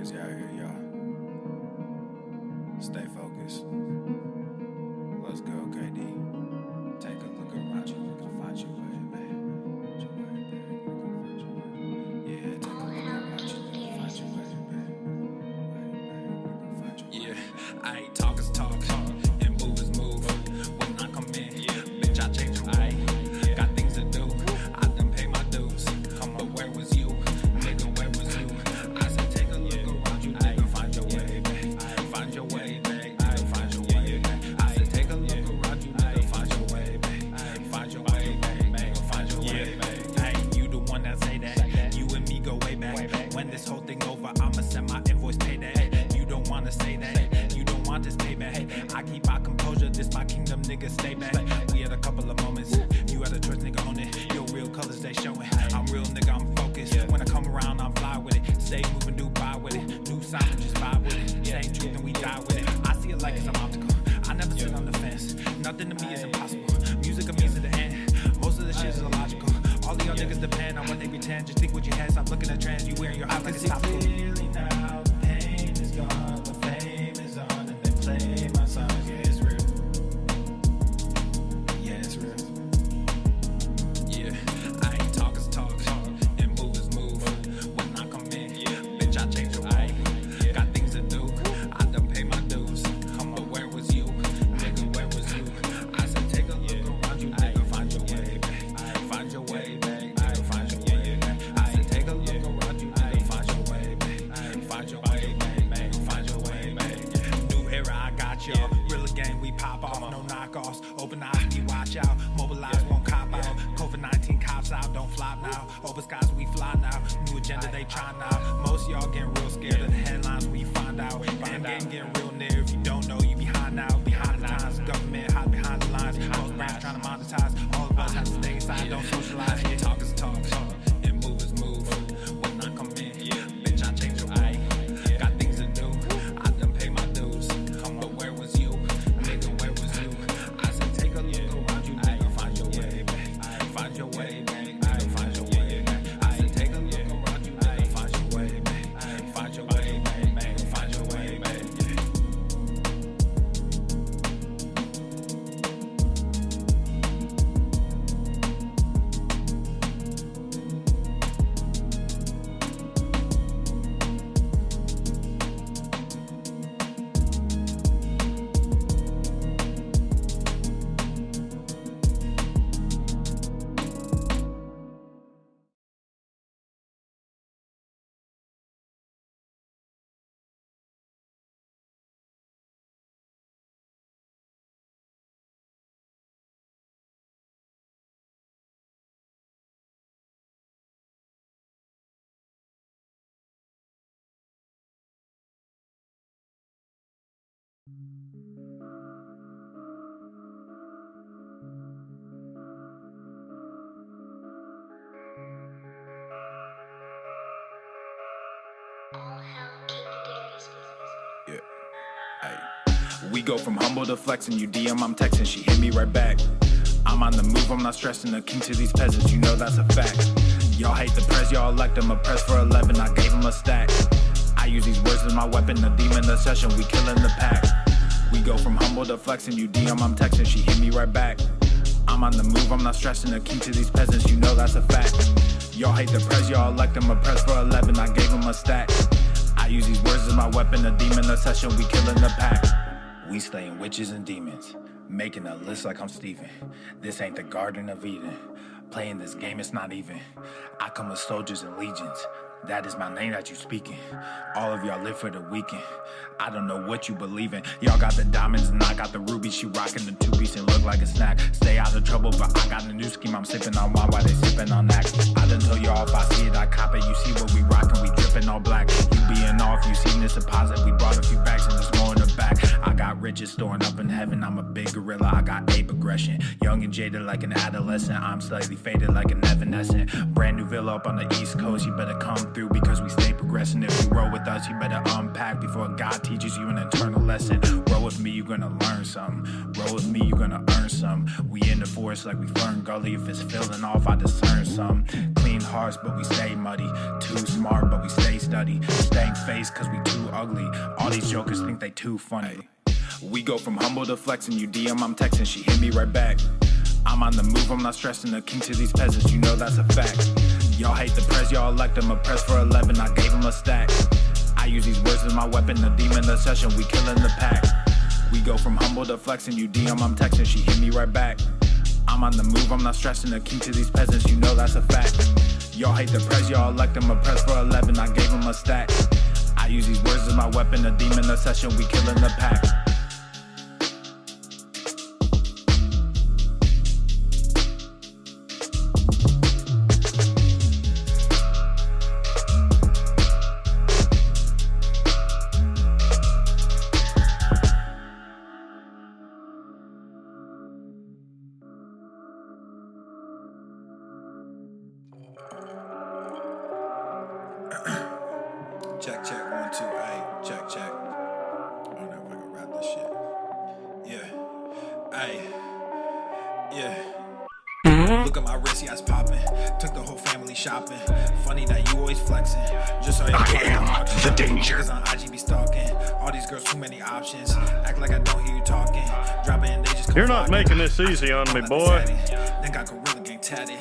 crazy out here, y'all. Stay focused. Let's go, KD. Take a look around you, look to find your way, babe. Yeah, take a look around you, look to find your way, babe. Yeah, I ain't talk is talk, and move is move. When I come in, bitch, I change the rule. Got things to do, I done pay my dues. But where was you? Nigga, where was you? I said take a look around you, nigga, find your way, babe. Find your way, babe. Find your way, babe. I said take a look around you, nigga, find your way, babe. Find your way, babe. Find your way, babe. Hey, you the one that say that. You and me go way back. When this whole thing over, I'ma send my invoice payday. You don't wanna say that. You don't want this payback. I keep my composure, this my kingdom, nigga, stay back. We had a couple of moments, you had a choice, nigga, own it. Your real colors, they showing. I'm real, nigga, I'm focused. When I come around, I'm fly with it. Stay moving, do buy with it. New sound, just vibe with it. Same truth and we die with it. I see it like it's an optical. I never sit on the fence. Nothing to me is impossible. Music of me to the end. Most of the shit is illogical. All of y'all niggas depend on what they pretend. Just think what you had. Stop looking at trends. You wearing your eyes like it's topical. Clearly now, the pain is gone, the fame is on, and they play my songs. Yeah, it's real. Yeah, it's real. Yeah, I ain't talk is talk, and move is move. When I come in, bitch, I change the rule. Got things to do, I done pay my dues. But where was you? Nigga, where was you? I said take a look around you, nigga, find your way, babe. Find your way, babe. Find your way, babe. I said take a look around you, nigga, find your way, babe. Find your way, babe. Find your way, babe. New era, I got y'all. Real game, we pop off, no knockoffs. Open eyes, we watch out. Mobilize, won't cop out. COVID-19 cops out, don't flop now. Open skies, we fly now. New agenda, they try now. Most y'all getting real scared of the headlines we find out. End game getting real near. If you don't know, you behind now. Behind the times, government hide behind the lines. Most brands trying to monetize. All of us have to stay inside, don't socialize. Talk is talk, and move is move. When I come in, bitch, I change the rule. Got things to do, I done pay my dues. But where was you? Nigga, where was you? I said take a look around you, nigga, find your way, babe. Find your way, babe. Find your way, babe. I said take a look around you, nigga, find your way, babe. Find your way, babe. Find your way, babe. Yeah. Ay. We go from humble to flexing. You DM, I'm texting. She hit me right back. I'm on the move, I'm not stressing. The king to these peasants, you know that's a fact. Y'all hate the press, y'all elect them. A press for 11, I gave him a stack. I use these words as my weapon. The demon, the session, we killing the pack. We go from humble to flexing. You DM, I'm texting. She hit me right back. I'm on the move, I'm not stressing. The king to these peasants, you know that's a fact. Y'all hate the press, y'all elect them. A press for 11, I gave him a stack. I use these words as my weapon. The demon, the session, we killing the pack. We slaying witches and demons, making a list like I'm Steven. This ain't the Garden of Eden. Playing this game, it's not even. I come with soldiers and legions. That is my name that you speaking. All of y'all live for the weekend. I don't know what you believe in. Y'all got the diamonds and I got the rubies. She rocking the two-piece and look like a snack. Stay out of trouble, but I got a new scheme. I'm sipping on wine while they sipping on that. I done told y'all if I see it, I cop it. You see what we rocking, we dripping all black. You being off, you seen this deposit. We brought a few bags and there's more in the back. I got riches storing up in heaven. I'm a big gorilla, I got ape aggression. Young and jaded like an adolescent. I'm slightly faded like an evanescent. Brand new villa up on the East Coast. You better come through because we stay progressing. If you roll with us, you better unpack before God teaches you an eternal lesson. Roll with me, you're gonna learn something. Roll with me, you're gonna earn some. We in the forest like we Fern Gully. If it's feeling off, I discern some. Clean hearts, but we stay muddy. Too smart, but we stay study. Staying faced cause we too ugly. All these jokers think they too funny. We go from humble to flexing, you DM, I'm texting, she hit me right back. I'm on the move, I'm not stressing, the king to these peasants, you know that's a fact. Y'all hate the press, y'all elect him, a press for 11, I gave him a stack. I use these words as my weapon, the demon, the session, we killing the pack. We go from humble to flexing, you DM, I'm texting, she hit me right back. I'm on the move, I'm not stressing, the king to these peasants, you know that's a fact. Y'all hate the press, y'all elect him, a press for 11, I gave him a stack. I use these words as my weapon, the demon, the session, we killing the pack. Check, check, 1, 2, ayy, check, check. I don't know if I can rap this shit. Yeah, ayy, yeah. Look at my wrist, yeah, it's poppin'. Took the whole family shopping. Funny that you always flexing. Just so you am the danger. Niggas on IG be stalking. All these girls, too many options. Act like I don't hear you talking. Drop it and they just come You're not flocking. making this easy on me, boy. Then got Gorilla Gang tatted.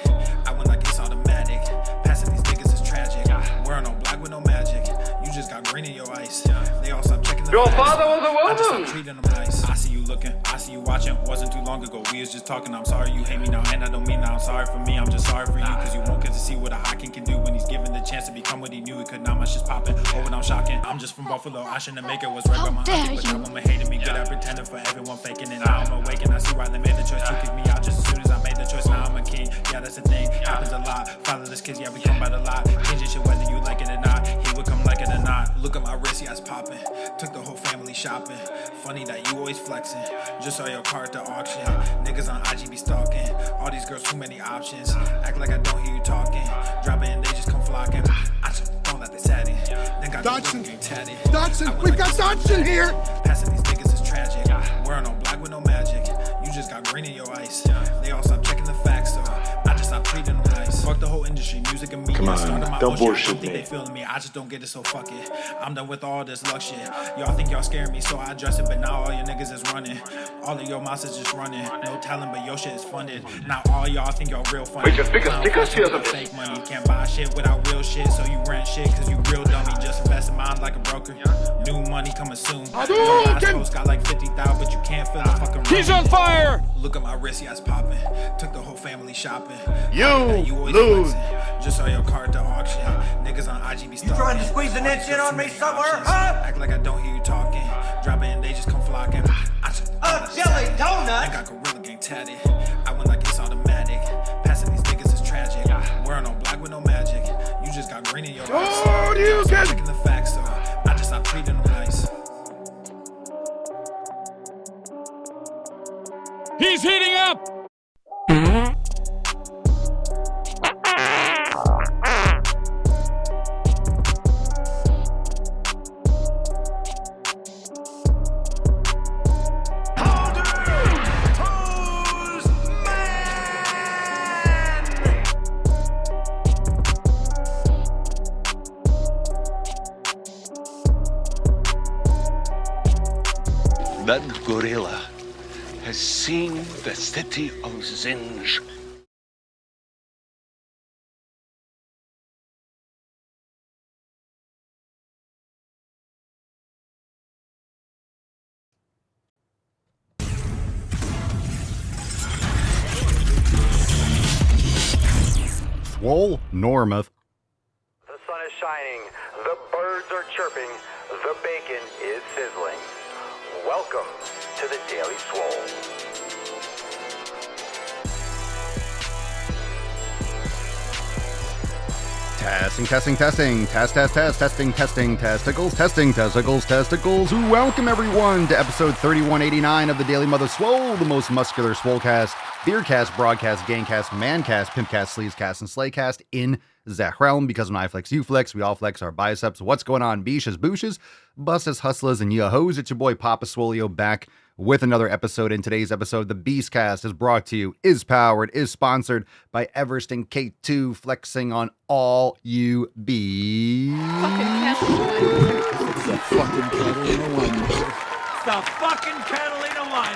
I went like it's automatic. Passing these niggas is tragic. Wearing on black with no magic. You just got green in your ice. They all stop checking the Your facts. father was a I just woman. stop treating them nice. I see you looking, I see you watching. Wasn't too long ago, we was just talking. I'm sorry you hate me now, and I don't mean that I'm sorry for me. I'm just sorry for you, cause you won't get to see what a hot king can do when he's given the chance to become what he knew he could. Now my shit's popping, oh, and I'm shocking. I'm just from Buffalo, I shouldn't make it. Was right by my auntie, but that woman hated me. Good at pretending for everyone faking it. Now I'm awake and I see why they made the choice to kick me out just as soon as I made the choice. Now I'm a king, yeah, that's the thing. Happens a lot. Fatherless kids, yeah, we come by the lot. Changing shit whether you like it or not. He would come like it or not. Look at my wrist, yeah, it's popping. Took the whole family shopping. Funny that you always flexing. Just saw your car at the auction. Niggas on IG be stalking. All these girls, too many options. Act like I don't hear you talking. Drop it and they just come flocking. I just don't let they tatty. Then got Dodson. tatty. Dodson, we've got Dodson here. Passing these niggas is tragic. Wearing on black with no magic. You just got green in your ice. They all stop checking the facts, so I just stop treating them nice. Fuck the whole industry, music and media. Come on, Started my don't own shit. I bullshit don't think me. they feeling me. I just don't get it, so fuck it. I'm done with all this luck shit. Y'all think y'all scaring me, so I address it, but now all your niggas is running. All of your mouths is just running. No talent, but your shit is funded. Now all y'all think y'all real funny. Wait, just because Clown stickers fashion here with the- fake money. You can't buy shit without real shit, so you rent shit cause you real dummy. Just invest in mine like a broker. New money coming soon. Your last post got like 50,000, but you can't feel the fucking He's room. on fire! Look at my wrist, yeah, it's popping. Took the whole family shopping. You always lose. flexing. Just saw your car at the auction. Niggas on IG be stalking. trying to squeeze an All inch these in on too me many somewhere, options. huh? Act like I don't hear you talking. Drop it and they just come flocking. I just A jelly I donut. got Gorilla Gang tatted. I went like it's automatic. Passing these niggas is tragic. Wearing on black with no magic. You just got green in your eyes. Oh, you Stop can- checking the facts, so I just stop treating them nice. He's heating up! That gorilla has seen the city of Zinj. Swole, Normuth. The sun is shining, the birds are chirping, the bacon is sizzling. Welcome to the Daily Swole. Testing, testing, testing. Test, test, test. Testing, testing. Testicles, testing. Testicles, testicles. Welcome, everyone, to episode 3189 of the Daily Mother Swole, the most muscular Swolecast, Beercast, Broadcast, Gangcast, Mancast, Pimpcast, Sleazecast, and Slaycast in that realm. Because when I flex, you flex. We all flex our biceps. What's going on, beaches, booshes, busses, hustlers, and yahos? It's your boy, Papa Swolio, back with another episode. In today's episode, the Beastcast is brought to you, is powered, is sponsored by Everest and K2, flexing on all you bees. Fucking All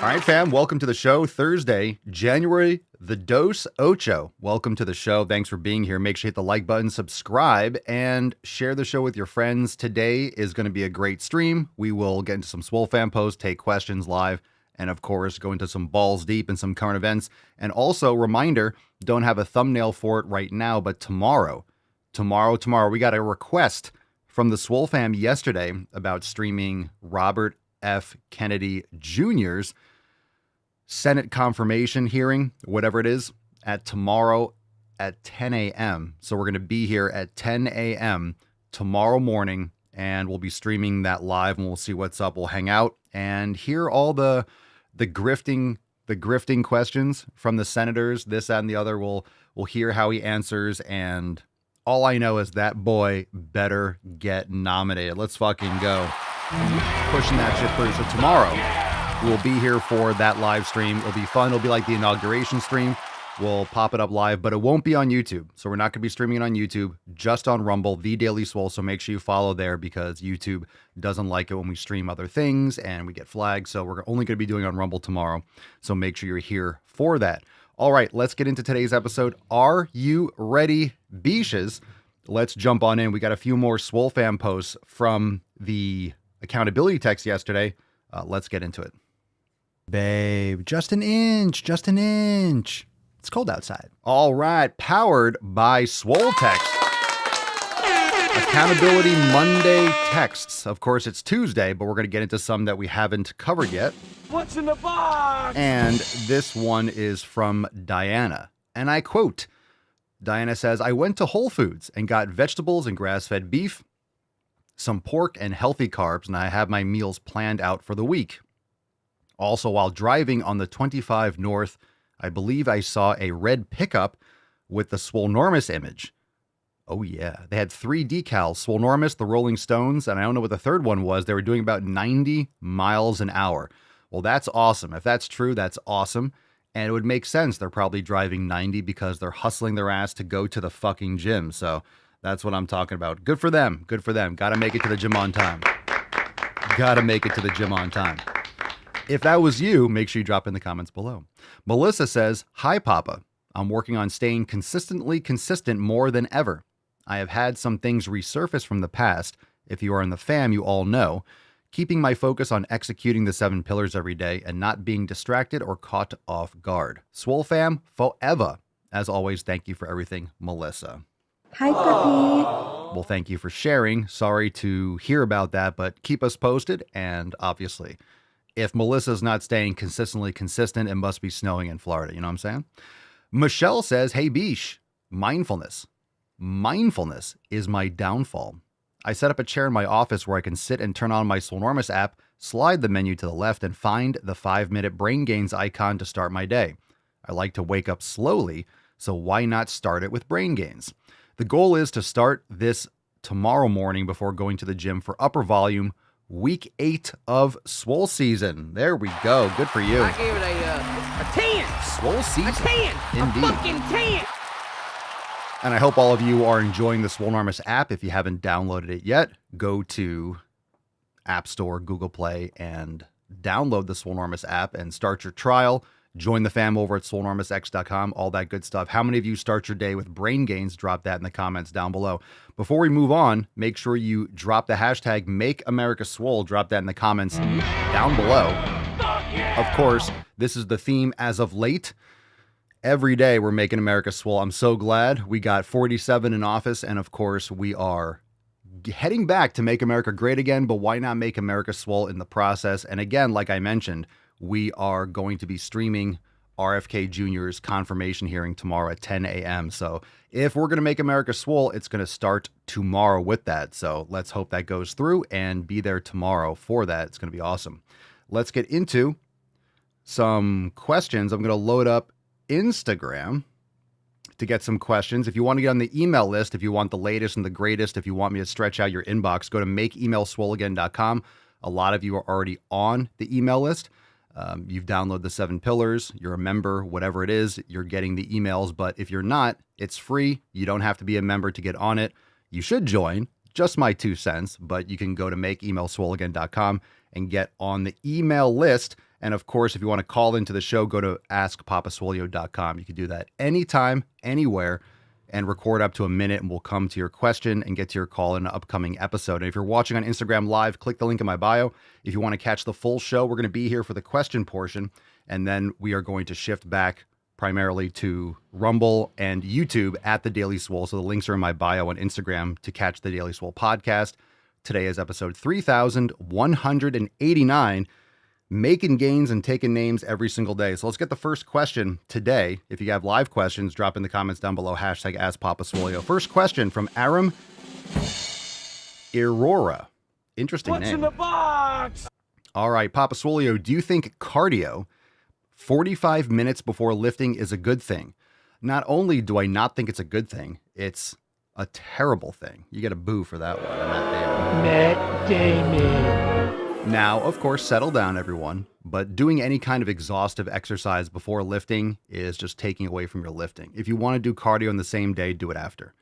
right, fam, welcome to the show. Thursday, January the Dos Ocho. Welcome to the show. Thanks for being here. Make sure you hit the like button, subscribe, and share the show with your friends. Today is going to be a great stream. We will get into some Swole fan posts, take questions live, and of course, go into some balls deep and some current events. And also, reminder, don't have a thumbnail for it right now, but tomorrow, we got a request from the Swole fam yesterday about streaming Robert F. Kennedy Jr.'s Senate confirmation hearing, whatever it is, at tomorrow at 10 a.m. So we're going to be here at 10 a.m. tomorrow morning, and we'll be streaming that live, and we'll see what's up. We'll hang out and hear all the grifting questions from the senators, this, that, and the other. We'll hear how he answers, and all I know is that boy better get nominated. Let's fucking go. Pushing that shit through. So tomorrow, we'll be here for that live stream. It'll be fun. It'll be like the inauguration stream. We'll pop it up live, but it won't be on YouTube. So we're not going to be streaming it on YouTube, just on Rumble, The Daily Swole. So make sure you follow there because YouTube doesn't like it when we stream other things and we get flagged. So we're only going to be doing it on Rumble tomorrow. So make sure you're here for that. All right, let's get into today's episode. Are you ready, Beaches? Let's jump on in. We got a few more Swole fan posts from the accountability text yesterday. Let's get into it. Babe, just an inch. It's cold outside. All right, powered by Swole text. Accountability Monday texts. Of course, it's Tuesday, but we're going to get into some that we haven't covered yet. What's in the box? And this one is from Diana. And I quote, Diana says, I went to Whole Foods and got vegetables and grass-fed beef, some pork and healthy carbs, and I have my meals planned out for the week. Also, while driving on the 25 North, I believe I saw a red pickup with the Swolenormous image. Oh yeah, they had 3 decals, Swolenormous, the Rolling Stones, and I don't know what the third one was. They were doing about 90 miles an hour. Well, that's awesome. If that's true, that's awesome. And it would make sense. They're probably driving 90 because they're hustling their ass to go to the fucking gym. So that's what I'm talking about. Good for them. Good for them. Got to make it to the gym on time. If that was you, make sure you drop in the comments below. Melissa says, Hi, Papa. I'm working on staying consistently consistent more than ever. I have had some things resurface from the past. If you are in the fam, you all know. Keeping my focus on executing the 7 pillars every day and not being distracted or caught off guard. Swole fam, forever. As always, thank you for everything, Melissa. Hi, puppy. Well, thank you for sharing. Sorry to hear about that, but keep us posted. And obviously, if Melissa's not staying consistently consistent, it must be snowing in Florida. You know what I'm saying? Michelle says, Hey, Bish, mindfulness. Mindfulness is my downfall. I set up a chair in my office where I can sit and turn on my Swolenormous app, slide the menu to the left, and find the 5-minute brain gains icon to start my day. I like to wake up slowly, so why not start it with brain gains? The goal is to start this tomorrow morning before going to the gym for upper volume, week 8 of Swole season. There we go. Good for you. I gave it a 10. Swole season. A 10. Indeed. A fucking 10. And I hope all of you are enjoying the Swolenormous app. If you haven't downloaded it yet, go to App Store, Google Play, and download the Swolenormous app and start your trial. Join the fam over at swolenormousx.com, all that good stuff. How many of you start your day with brain gains? Drop that in the comments down below. Before we move on, make sure you drop the hashtag Make America Swole. Drop that in the comments down below. Of course, this is the theme as of late. Every day we're making America swole. I'm so glad we got 47 in office. And of course, we are heading back to make America great again. But why not make America swole in the process? And again, like I mentioned, we are going to be streaming RFK Jr.'s confirmation hearing tomorrow at 10 a.m. So if we're going to make America swole, it's going to start tomorrow with that. So let's hope that goes through and be there tomorrow for that. It's going to be awesome. Let's get into some questions. I'm going to load up Instagram to get some questions. If you want to get on the email list, if you want the latest and the greatest, if you want me to stretch out your inbox, go to makeemailswoleagain.com. A lot of you are already on the email list. You've downloaded the 7 pillars, you're a member, whatever it is, you're getting the emails. But if you're not, it's free. You don't have to be a member to get on it. You should join. just my 2 cents, but you can go to makeemailswoleagain.com and get on the email list. And of course, if you want to call into the show, go to askpapaswolio.com. You can do that anytime, anywhere, and record up to a minute, and we'll come to your question and get to your call in an upcoming episode. And if you're watching on Instagram Live, click the link in my bio. If you want to catch the full show, we're going to be here for the question portion, and then we are going to shift back primarily to Rumble and YouTube at The Daily Swole. So the links are in my bio on Instagram to catch The Daily Swole podcast. Today is episode 3189. Making gains and taking names every single day. So let's get the first question today. If you have live questions, drop in the comments down below, hashtag AskPapaSwolio. First question from Aram Aurora. Interesting What's name. in the box? All right, Papa Swolio, do you think cardio 45 minutes before lifting is a good thing? Not only do I not think it's a good thing, it's a terrible thing. You get a boo for that one. Matt Damon. Now, of course, settle down, everyone, but doing any kind of exhaustive exercise before lifting is just taking away from your lifting. If you want to do cardio in the same day, do it after.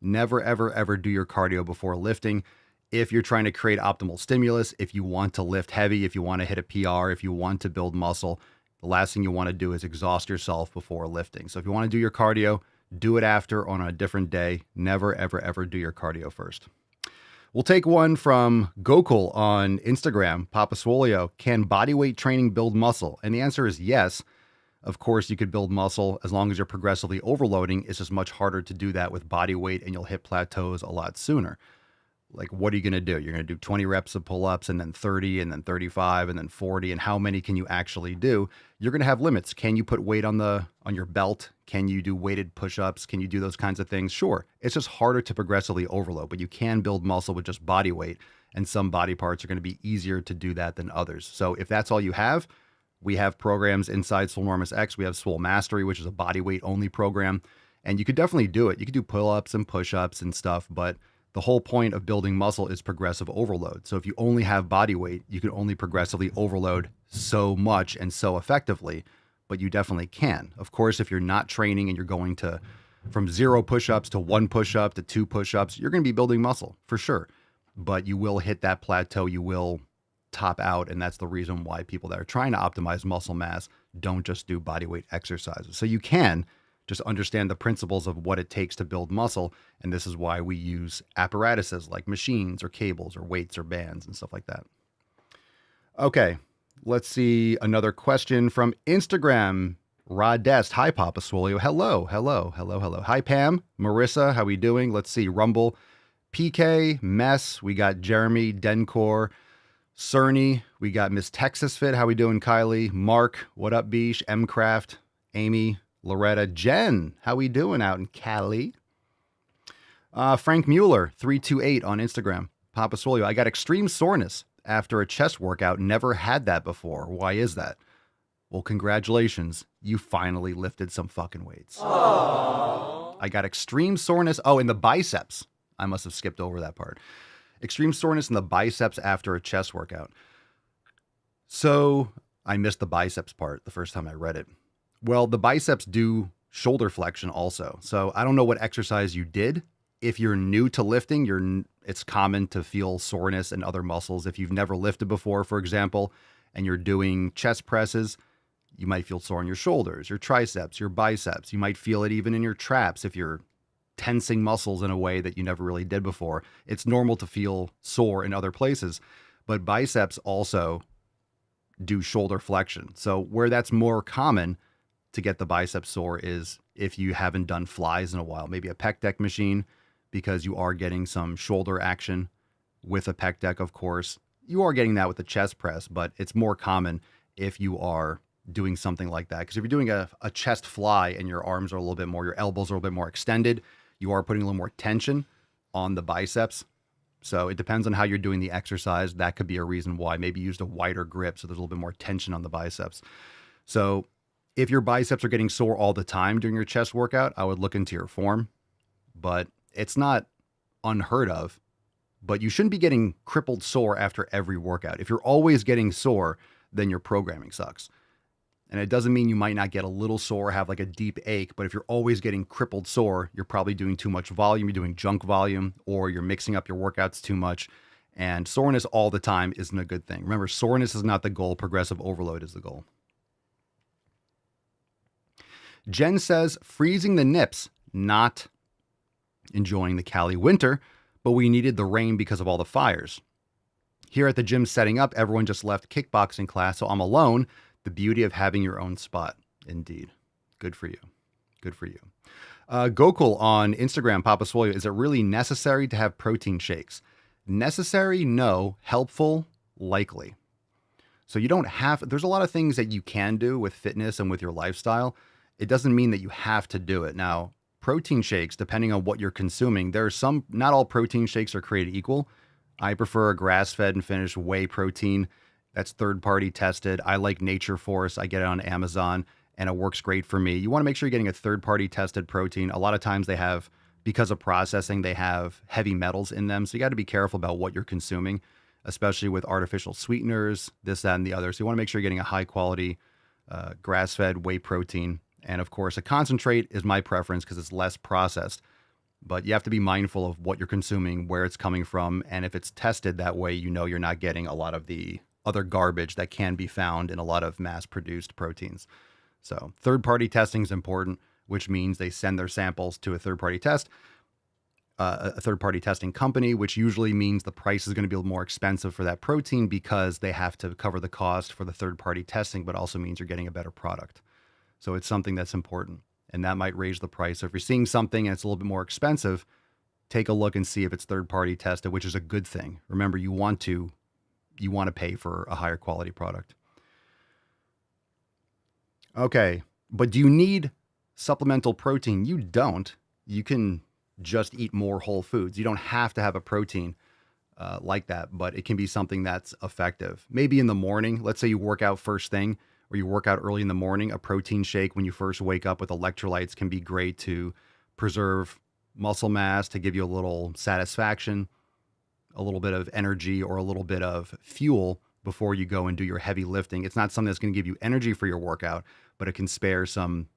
Never, ever, ever do your cardio before lifting. If you're trying to create optimal stimulus, if you want to lift heavy, if you want to hit a PR, if you want to build muscle, the last thing you want to do is exhaust yourself before lifting. So if you want to do your cardio, do it after on a different day. Never, ever, ever do your cardio first. We'll take one from Gokul on Instagram. Papa Swolio, can bodyweight training build muscle? And the answer is yes. Of course, you could build muscle as long as you're progressively overloading. It's just much harder to do that with body weight, and you'll hit plateaus a lot sooner. Like, what are you going to do? You're going to do 20 reps of pull-ups, and then 30, and then 35, and then 40. And how many can you actually do? You're going to have limits. Can you put weight on your belt? Can you do weighted push-ups? Can you do those kinds of things? Sure. It's just harder to progressively overload, but you can build muscle with just body weight, and some body parts are going to be easier to do that than others. So if that's all you have, we have programs inside Swolenormous X. We have Swole Mastery, which is a body weight only program, and you could definitely do it. You could do pull-ups and push-ups and stuff, but the whole point of building muscle is progressive overload. So if you only have body weight, you can only progressively overload so much and so effectively, but you definitely can. Of course, if you're not training and you're going to from 0 push-ups to 1 push-up to 2 push-ups, you're going to be building muscle for sure, but you will hit that plateau. You will top out. And that's the reason why people that are trying to optimize muscle mass don't just do body weight exercises. So you can just understand the principles of what it takes to build muscle. And this is why we use apparatuses like machines or cables or weights or bands and stuff like that. Okay, let's see another question from Instagram. Rodest. Hi, Papa Swolio. Hello. Hi, Pam. Marissa, how we doing? Let's see. Rumble. PK, Mess. We got Jeremy, Dencor, Cerny. We got Miss Texas Fit. How we doing, Kylie? Mark. What up, Beesh? Mcraft. Amy. Loretta, Jen, how we doing out in Cali? Frank Mueller, 328 on Instagram. Papa Swolio, I got extreme soreness after a chest workout. Never had that before. Why is that? Well, congratulations. You finally lifted some fucking weights. Aww. I got extreme soreness. Oh, in the biceps. I must have skipped over that part. Extreme soreness in the biceps after a chest workout. So I missed the biceps part the first time I read it. Well, the biceps do shoulder flexion also. So I don't know what exercise you did. If you're new to lifting, it's common to feel soreness in other muscles. If you've never lifted before, for example, and you're doing chest presses, you might feel sore in your shoulders, your triceps, your biceps. You might feel it even in your traps if you're tensing muscles in a way that you never really did before. It's normal to feel sore in other places, but biceps also do shoulder flexion. So where that's more common to get the bicep sore is if you haven't done flies in a while, maybe a pec deck machine, because you are getting some shoulder action with a pec deck, of course. You are getting that with the chest press, but it's more common if you are doing something like that. Because if you're doing a chest fly and your arms are a little bit more, your elbows are a little bit more extended, you are putting a little more tension on the biceps. So it depends on how you're doing the exercise. That could be a reason why. Maybe you used a wider grip, so there's a little bit more tension on the biceps. So if your biceps are getting sore all the time during your chest workout, I would look into your form, but it's not unheard of. But you shouldn't be getting crippled sore after every workout. If you're always getting sore, then your programming sucks. And it doesn't mean you might not get a little sore, have like a deep ache, but if you're always getting crippled sore, you're probably doing too much volume, you're doing junk volume, or you're mixing up your workouts too much. And soreness all the time isn't a good thing. Remember, soreness is not the goal, progressive overload is the goal. Jen says, freezing the nips, not enjoying the Cali winter, but we needed the rain because of all the fires. Here at the gym setting up, everyone just left kickboxing class, so I'm alone. The beauty of having your own spot. Indeed. Good for you. Good for you. Gokul on Instagram, Papa Swole, is it really necessary to have protein shakes? Necessary? No. Helpful? Likely. So you don't have, there's a lot of things that you can do with fitness and with your lifestyle. It doesn't mean that you have to do it. Now, protein shakes, depending on what you're consuming, there are some, not all protein shakes are created equal. I prefer a grass-fed and finished whey protein. That's third-party tested. I like Nature Force. I get it on Amazon, and it works great for me. You want to make sure you're getting a third-party tested protein. A lot of times they have, because of processing, they have heavy metals in them. So you got to be careful about what you're consuming, especially with artificial sweeteners, this, that, and the other. So you want to make sure you're getting a high-quality grass-fed whey protein. And, of course, a concentrate is my preference because it's less processed. But you have to be mindful of what you're consuming, where it's coming from, and if it's tested that way, you know you're not getting a lot of the other garbage that can be found in a lot of mass-produced proteins. So third-party testing is important, which means they send their samples to a third-party testing company, which usually means the price is going to be a little more expensive for that protein because they have to cover the cost for the third-party testing, but also means you're getting a better product. So it's something that's important, and that might raise the price. So if you're seeing something and it's a little bit more expensive, take a look and see if it's third-party tested, which is a good thing. Remember, you want to pay for a higher quality product. Okay, but do you need supplemental protein? You don't. You can just eat more whole foods. You don't have to have a protein like that, but it can be something that's effective. Maybe in the morning, let's say you work out first thing, or you work out early in the morning, a protein shake when you first wake up with electrolytes can be great to preserve muscle mass, to give you a little satisfaction, a little bit of energy, or a little bit of fuel before you go and do your heavy lifting. It's not something that's going to give you energy for your workout, but it can spare some,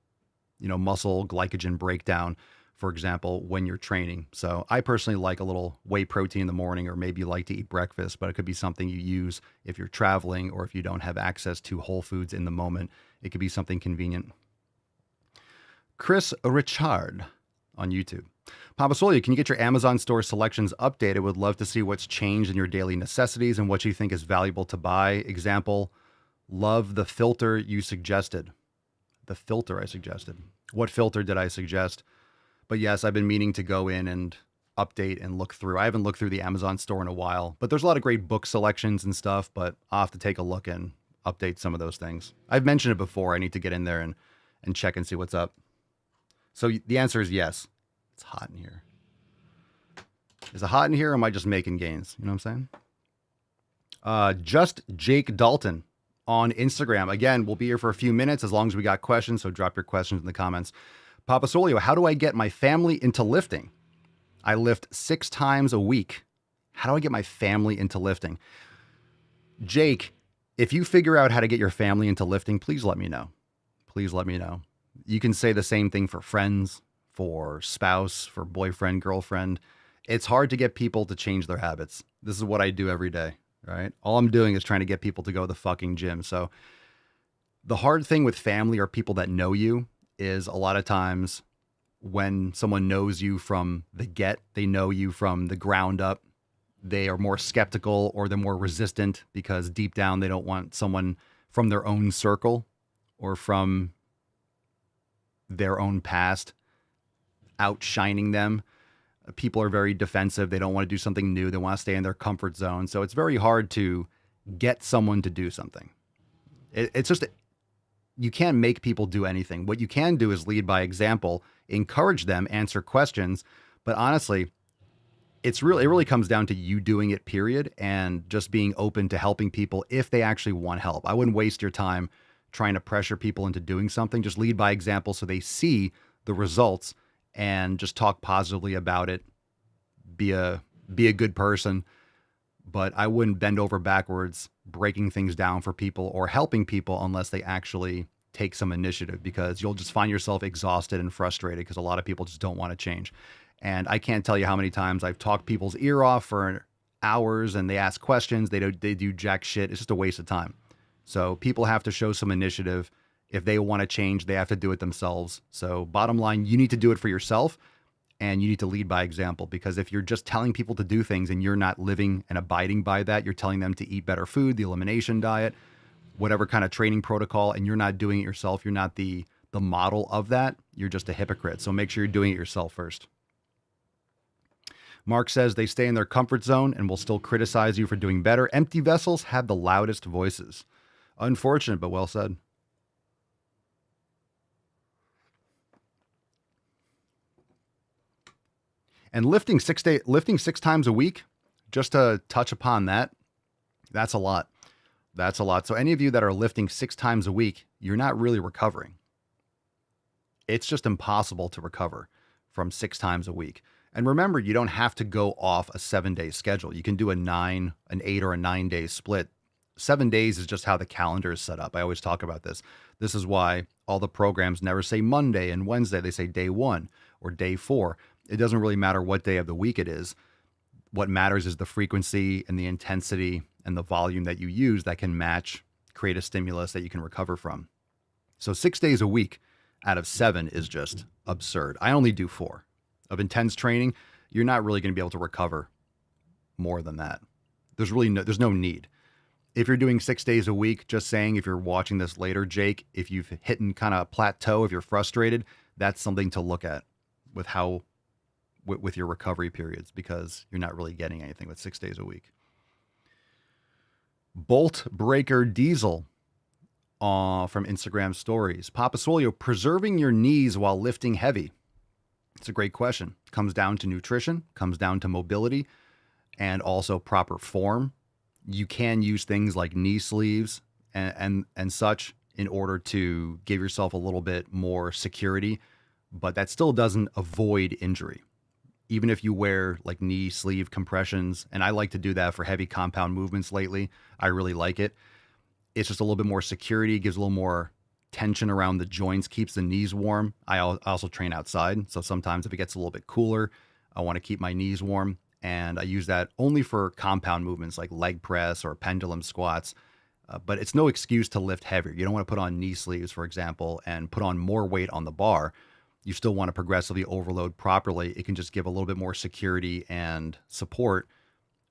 muscle glycogen breakdown, for example, when you're training. So I personally like a little whey protein in the morning, or maybe you like to eat breakfast, but it could be something you use if you're traveling or if you don't have access to whole foods in the moment. It could be something convenient. Chris Richard on YouTube. Papa Swole, can you get your Amazon store selections updated? Would love to see what's changed in your daily necessities and what you think is valuable to buy. Example, love the filter you suggested. The filter I suggested. What filter did I suggest? But yes, I've been meaning to go in and update and look through. I haven't looked through the Amazon store in a while, but there's a lot of great book selections and stuff, but I'll have to take a look and update some of those things. I've mentioned it before. I need to get in there and check and see what's up. So the answer is yes. It's hot in here. Is it hot in here, or am I just making gains? You know what I'm saying? Just Jake Dalton on Instagram. Again, we'll be here for a few minutes as long as we got questions, so drop your questions in the comments. Papa Solio, how do I get my family into lifting? I lift 6 times a week. How do I get my family into lifting? Jake, if you figure out how to get your family into lifting, please let me know. Please let me know. You can say the same thing for friends, for spouse, for boyfriend, girlfriend. It's hard to get people to change their habits. This is what I do every day, right? All I'm doing is trying to get people to go to the fucking gym. So the hard thing with family or people that know you is a lot of times when someone knows you from the get, they know you from the ground up, they are more skeptical or they're more resistant because deep down they don't want someone from their own circle or from their own past outshining them. People are very defensive. They don't want to do something new. They want to stay in their comfort zone. So it's very hard to get someone to do something. It's just, you can't make people do anything. What you can do is lead by example, encourage them, answer questions. But honestly, it really comes down to you doing it, period, and just being open to helping people if they actually want help. I wouldn't waste your time trying to pressure people into doing something. Just lead by example so they see the results and just talk positively about it. Be a good person, but I wouldn't bend over backwards breaking things down for people or helping people unless they actually take some initiative, because you'll just find yourself exhausted and frustrated because a lot of people just don't want to change. And I can't tell you how many times I've talked people's ear off for hours and they ask questions. They do jack shit. It's just a waste of time. So people have to show some initiative. If they want to change, they have to do it themselves. So bottom line, you need to do it for yourself, and you need to lead by example, because if you're just telling people to do things and you're not living and abiding by that, you're telling them to eat better food, the elimination diet, whatever kind of training protocol, and you're not doing it yourself, you're not the model of that, you're just a hypocrite. So make sure you're doing it yourself first. Mark says they stay in their comfort zone and will still criticize you for doing better. Empty vessels have the loudest voices. Unfortunate, but well said. And lifting 6 times a week, just to touch upon that, that's a lot. That's a lot. So any of you that are lifting 6 times a week, you're not really recovering. It's just impossible to recover from 6 times a week. And remember, you don't have to go off a 7-day schedule. You can do an 8 or a 9-day split. 7 days is just how the calendar is set up. I always talk about this. This is why all the programs never say Monday and Wednesday. They say day 1 or day 4. It doesn't really matter what day of the week it is. What matters is the frequency and the intensity and the volume that you use that can match, create a stimulus that you can recover from. So 6 days a week out of 7 is just absurd. I only do 4. Of intense training, you're not really going to be able to recover more than that. There's no need. If you're doing 6 days a week, just saying, if you're watching this later, Jake, if you've hit kind of a plateau, if you're frustrated, that's something to look at with your recovery periods, because you're not really getting anything with 6 days a week. Bolt Breaker Diesel from Instagram stories. Papa Swole, preserving your knees while lifting heavy. It's a great question. Comes down to nutrition, comes down to mobility, and also proper form. You can use things like knee sleeves and such in order to give yourself a little bit more security, but that still doesn't avoid injury. Even if you wear like knee sleeve compressions, and I like to do that for heavy compound movements lately, I really like it. It's just a little bit more security, gives a little more tension around the joints, keeps the knees warm. I also train outside, so sometimes if it gets a little bit cooler, I want to keep my knees warm, and I use that only for compound movements like leg press or pendulum squats. But it's no excuse to lift heavier. You don't want to put on knee sleeves, for example, and put on more weight on the bar. You still want to progressively overload properly. It can just give a little bit more security and support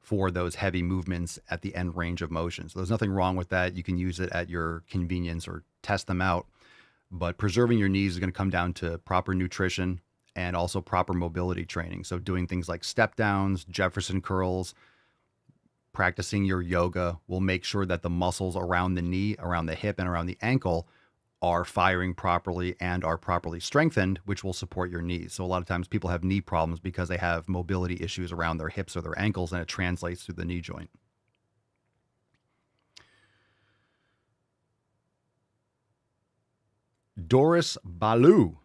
for those heavy movements at the end range of motion. So there's nothing wrong with that. You can use it at your convenience or test them out. But preserving your knees is going to come down to proper nutrition and also proper mobility training. So doing things like step downs, Jefferson curls, practicing your yoga will make sure that the muscles around the knee, around the hip, and around the ankle are firing properly and are properly strengthened, which will support your knees. So a lot of times people have knee problems because they have mobility issues around their hips or their ankles, and it translates through the knee joint. Doris Balu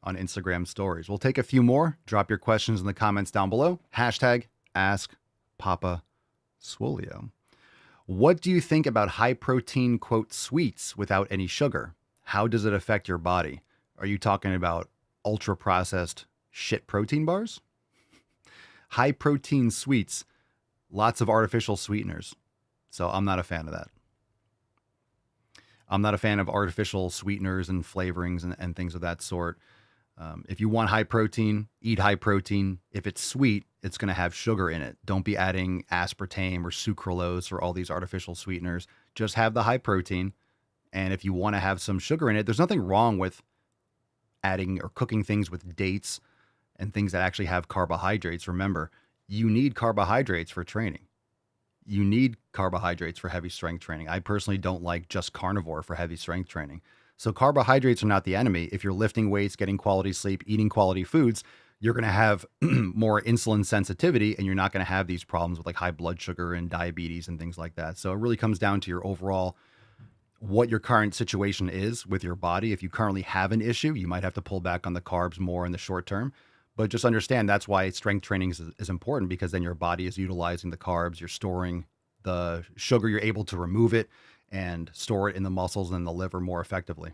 on Instagram stories. We'll take a few more. Drop your questions in the comments down below. Hashtag Ask Papa Swolio. What do you think about high protein, quote, sweets without any sugar? How does it affect your body? Are you talking about ultra processed shit protein bars? High protein sweets, lots of artificial sweeteners. So I'm not a fan of that. I'm not a fan of artificial sweeteners and flavorings and things of that sort. If you want high protein, eat high protein. If it's sweet, it's going to have sugar in it. Don't be adding aspartame or sucralose or all these artificial sweeteners. Just have the high protein. And if you want to have some sugar in it, there's nothing wrong with adding or cooking things with dates and things that actually have carbohydrates. Remember, you need carbohydrates for training. You need carbohydrates for heavy strength training. I personally don't like just carnivore for heavy strength training. So carbohydrates are not the enemy. If you're lifting weights, getting quality sleep, eating quality foods, you're going to have more insulin sensitivity, and you're not going to have these problems with like high blood sugar and diabetes and things like that. So it really comes down to your overall, what your current situation is with your body. If you currently have an issue, you might have to pull back on the carbs more in the short term. But just understand that's why strength training is important, because then your body is utilizing the carbs, you're storing the sugar, you're able to remove it, and store it in the muscles and the liver more effectively.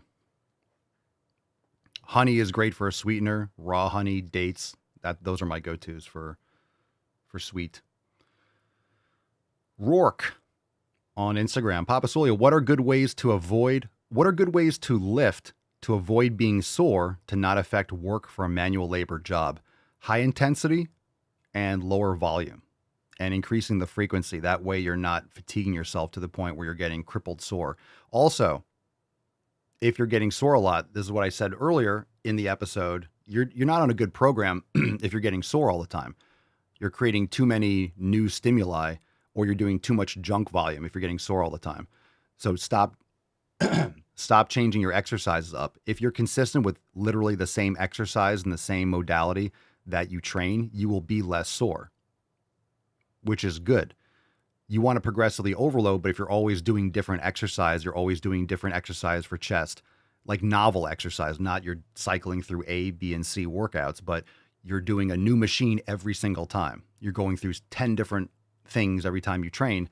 Honey is great for a sweetener. Raw honey, dates, those are my go-tos for sweet. Rourke on Instagram. Papa Solia, what are good ways to lift to avoid being sore to not affect work for a manual labor job? High intensity and lower volume, and increasing the frequency. That way you're not fatiguing yourself to the point where you're getting crippled sore. Also, if you're getting sore a lot, this is what I said earlier in the episode, you're not on a good program if you're getting sore all the time. You're creating too many new stimuli, or you're doing too much junk volume if you're getting sore all the time. So stop changing your exercises up. If you're consistent with literally the same exercise and the same modality that you train, you will be less sore, which is good. You want to progressively overload, but if you're always doing different exercise, you're always doing different exercise for chest, like novel exercise, not you're cycling through A, B, and C workouts, but you're doing a new machine every single time. You're going through 10 different things every time you train.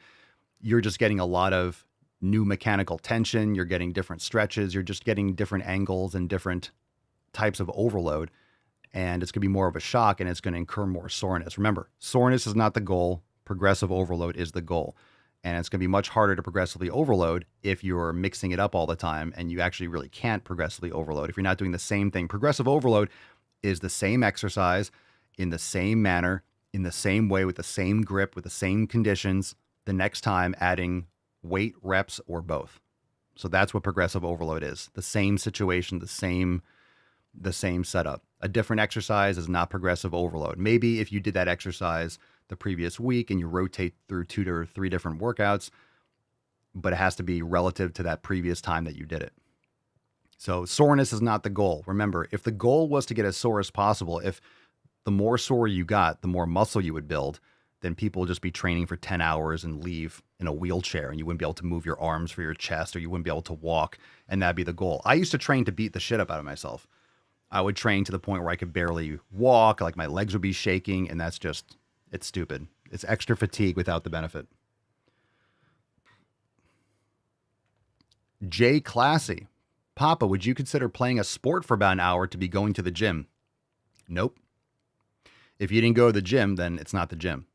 You're just getting a lot of new mechanical tension. You're getting different stretches. You're just getting different angles and different types of overload. And it's going to be more of a shock, and it's going to incur more soreness. Remember, soreness is not the goal. Progressive overload is the goal. And it's going to be much harder to progressively overload if you're mixing it up all the time, and you actually really can't progressively overload if you're not doing the same thing. Progressive overload is the same exercise in the same manner, in the same way, with the same grip, with the same conditions, the next time adding weight, reps, or both. So that's what progressive overload is. The same situation, the same setup. A different exercise is not progressive overload. Maybe if you did that exercise the previous week and you rotate through 2 to 3 different workouts, but it has to be relative to that previous time that you did it. So soreness is not the goal. Remember, if the goal was to get as sore as possible, if the more sore you got, the more muscle you would build, then people would just be training for 10 hours and leave in a wheelchair, and you wouldn't be able to move your arms for your chest, or you wouldn't be able to walk, and that'd be the goal. I used to train to beat the shit up out of myself. I would train to the point where I could barely walk, like my legs would be shaking, and that's just, it's stupid. It's extra fatigue without the benefit. Jay Classy. Papa, would you consider playing a sport for about an hour to be going to the gym? Nope. If you didn't go to the gym, then it's not the gym.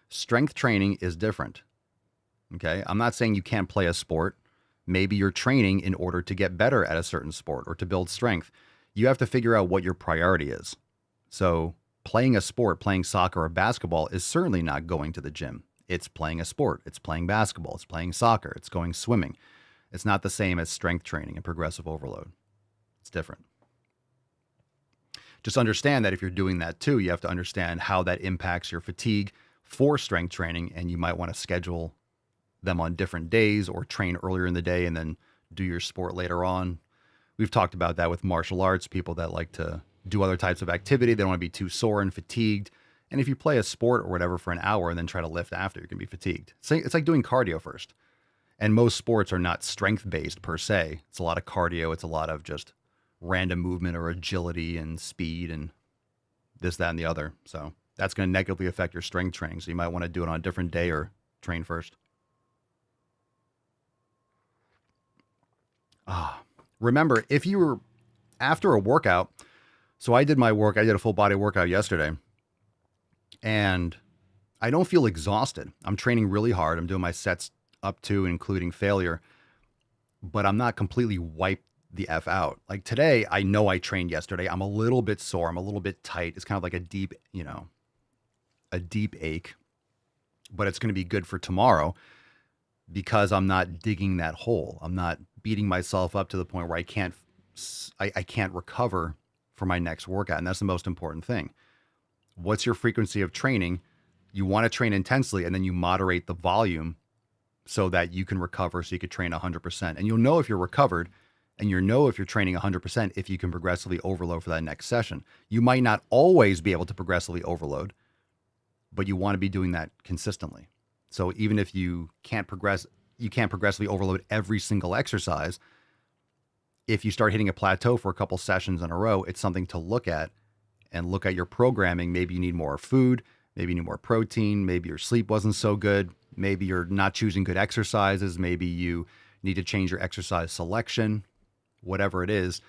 Strength training is different. Okay? I'm not saying you can't play a sport. Maybe you're training in order to get better at a certain sport or to build strength. You have to figure out what your priority is. So playing a sport, playing soccer or basketball is certainly not going to the gym. It's playing a sport. It's playing basketball. It's playing soccer. It's going swimming. It's not the same as strength training and progressive overload. It's different. Just understand that if you're doing that too, you have to understand how that impacts your fatigue for strength training, and you might want to schedule them on different days or train earlier in the day and then do your sport later on. We've talked about that with martial arts, people that like to do other types of activity. They don't want to be too sore and fatigued. And if you play a sport or whatever for an hour and then try to lift after, you can be fatigued. It's like doing cardio first. And most sports are not strength-based per se. It's a lot of cardio. It's a lot of just random movement or agility and speed and this, that, and the other. So that's going to negatively affect your strength training. So you might want to do it on a different day or train first. Remember, if you were after a workout, so I did a full body workout yesterday, and I don't feel exhausted. I'm training really hard. I'm doing my sets up to including failure, but I'm not completely wiped the F out. Like today, I know I trained yesterday. I'm a little bit sore. I'm a little bit tight. It's kind of like a deep ache, but it's going to be good for tomorrow because I'm not digging that hole. I'm not beating myself up to the point where I can't recover for my next workout. And that's the most important thing. What's your frequency of training? You want to train intensely, and then you moderate the volume so that you can recover, so you could train 100%. And you'll know if you're recovered, and you'll know if you're training 100% if you can progressively overload for that next session. You might not always be able to progressively overload, but you want to be doing that consistently. So even if you can't progressively overload every single exercise, if you start hitting a plateau for a couple sessions in a row, it's something to look at and look at your programming. Maybe you need more food, maybe you need more protein, maybe your sleep wasn't so good, maybe you're not choosing good exercises, maybe you need to change your exercise selection, whatever it is,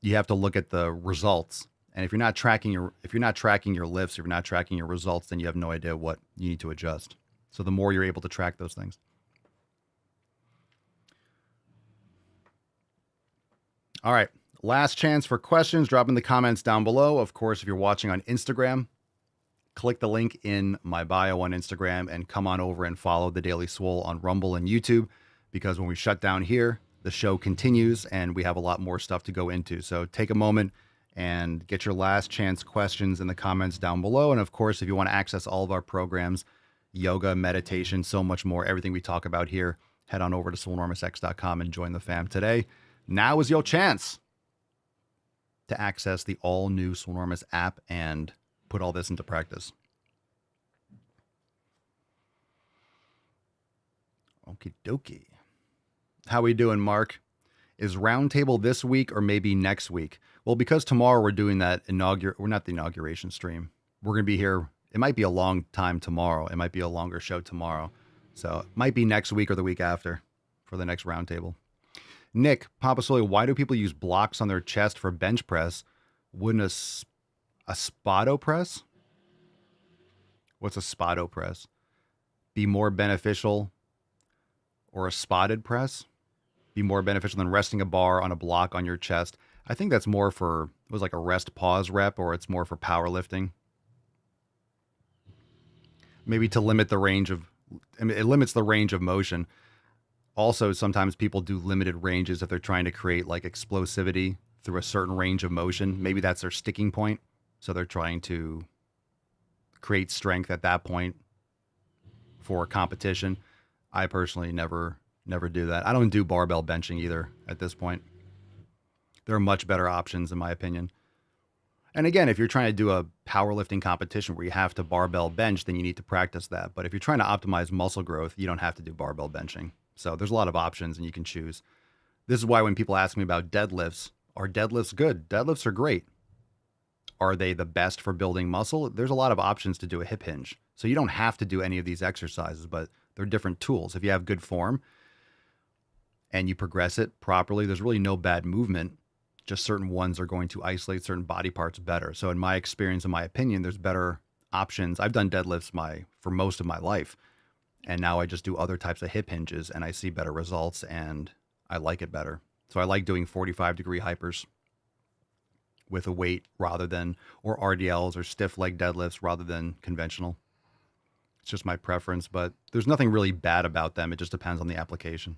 you have to look at the results. And if you're not tracking your lifts, if you're not tracking your results, then you have no idea what you need to adjust. So the more you're able to track those things. All right. Last chance for questions. Drop in the comments down below. Of course, if you're watching on Instagram, click the link in my bio on Instagram and come on over and follow The Daily Swole on Rumble and YouTube, because when we shut down here, the show continues and we have a lot more stuff to go into. So take a moment and get your last chance questions in the comments down below. And of course, if you want to access all of our programs, yoga, meditation, so much more, everything we talk about here, head on over to swolenormousx.com and join the fam today. Now is your chance to access the all-new Swolenormous app and put all this into practice. Okie dokie. How we doing, Mark? Is roundtable this week or maybe next week? Well, because tomorrow we're doing that we're not the inauguration stream. We're going to be here. It might be a long time tomorrow. It might be a longer show tomorrow. So it might be next week or the week after for the next roundtable. Nick, Papa Swole, why do people use blocks on their chest for bench press? Wouldn't a spado press? What's a spado press? Be more beneficial, or a spotted press? Be more beneficial than resting a bar on a block on your chest? I think that's more for, it was like a rest pause rep, or it's more for powerlifting. Maybe to limit the range of, it limits the range of motion. Also, sometimes people do limited ranges if they're trying to create like explosivity through a certain range of motion. Maybe that's their sticking point. So they're trying to create strength at that point for competition. I personally never do that. I don't do barbell benching either at this point. There are much better options in my opinion. And again, if you're trying to do a powerlifting competition where you have to barbell bench, then you need to practice that. But if you're trying to optimize muscle growth, you don't have to do barbell benching. So there's a lot of options and you can choose. This is why when people ask me about deadlifts, are deadlifts good? Deadlifts are great. Are they the best for building muscle? There's a lot of options to do a hip hinge. So you don't have to do any of these exercises, but they're different tools. If you have good form and you progress it properly, there's really no bad movement. Just certain ones are going to isolate certain body parts better. So in my experience, in my opinion, there's better options. I've done deadlifts for most of my life. And now I just do other types of hip hinges and I see better results and I like it better. So I like doing 45-degree hypers with a weight rather than, or RDLs or stiff leg deadlifts rather than conventional. It's just my preference, but there's nothing really bad about them. It just depends on the application.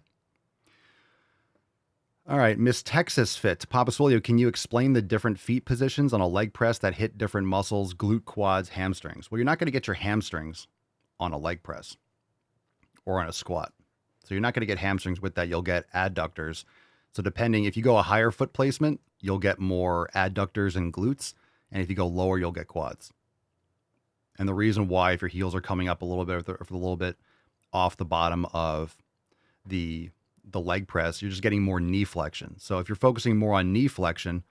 All right, Miss Texas Fit. Papa Swole, can you explain the different feet positions on a leg press that hit different muscles, glute, quads, hamstrings? Well, you're not going to get your hamstrings on a leg press or on a squat. So you're not going to get hamstrings with that. You'll get adductors. So depending, if you go a higher foot placement, you'll get more adductors and glutes. And if you go lower, you'll get quads. And the reason why, if your heels are coming up a little bit, or a little bit off the bottom of the leg press, you're just getting more knee flexion. So if you're focusing more on knee flexion,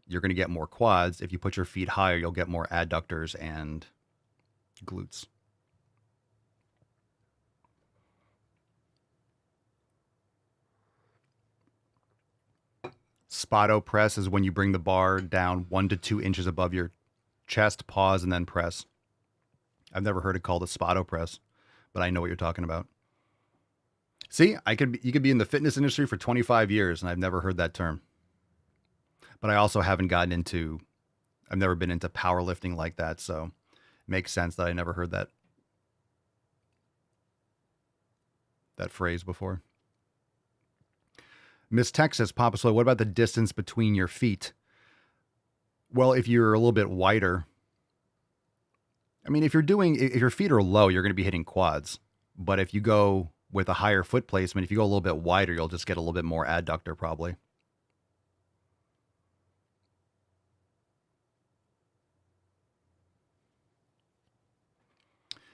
you're going to get more quads. If you put your feet higher, you'll get more adductors and glutes. Spado press is when you bring the bar down 1 to 2 inches above your chest, pause, and then press. I've never heard it called a spado press, but I know what you're talking about. See, you could be in the fitness industry for 25 years and I've never heard that term. But I also haven't I've never been into powerlifting like that, so it makes sense that I never heard that phrase before. Miss Texas, Papa Swole, what about the distance between your feet? Well, if you're a little bit wider, I mean, if your feet are low, you're going to be hitting quads. But if you go with a higher foot placement, if you go a little bit wider, you'll just get a little bit more adductor probably.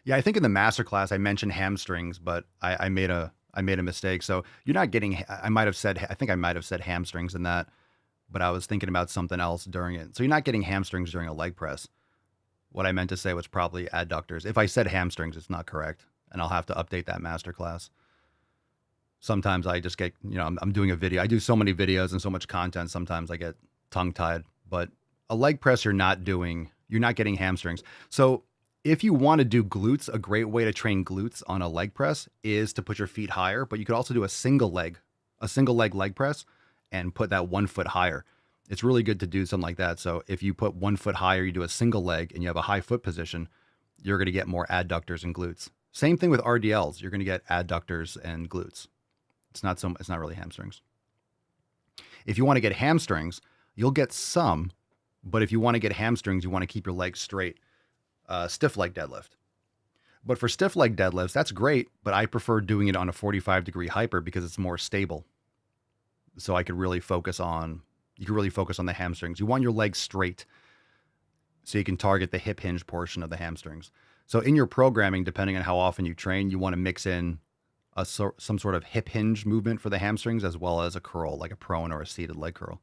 Yeah, I think in the masterclass I mentioned hamstrings, but I made a mistake. So you're not getting, I think I might have said hamstrings in that, but I was thinking about something else during it. So you're not getting hamstrings during a leg press. What I meant to say was probably adductors. If I said hamstrings, it's not correct. And I'll have to update that masterclass. Sometimes I just get, I'm doing a video. I do so many videos and so much content. Sometimes I get tongue tied, but a leg press, you're not getting hamstrings. So if you want to do glutes, a great way to train glutes on a leg press is to put your feet higher, but you could also do a single leg leg press and put that 1 foot higher. It's really good to do something like that. So if you put 1 foot higher, you do a single leg and you have a high foot position, you're going to get more adductors and glutes. Same thing with RDLs. You're going to get adductors and glutes. It's not really hamstrings. If you want to get hamstrings, you'll get some, but if you want to get hamstrings, you want to keep your legs straight. Stiff leg deadlift. But for stiff leg deadlifts, that's great, but I prefer doing it on a 45-degree hyper because it's more stable. So you could really focus on the hamstrings. You want your legs straight so you can target the hip hinge portion of the hamstrings. So in your programming, depending on how often you train, you want to mix in some sort of hip hinge movement for the hamstrings as well as a curl, like a prone or a seated leg curl.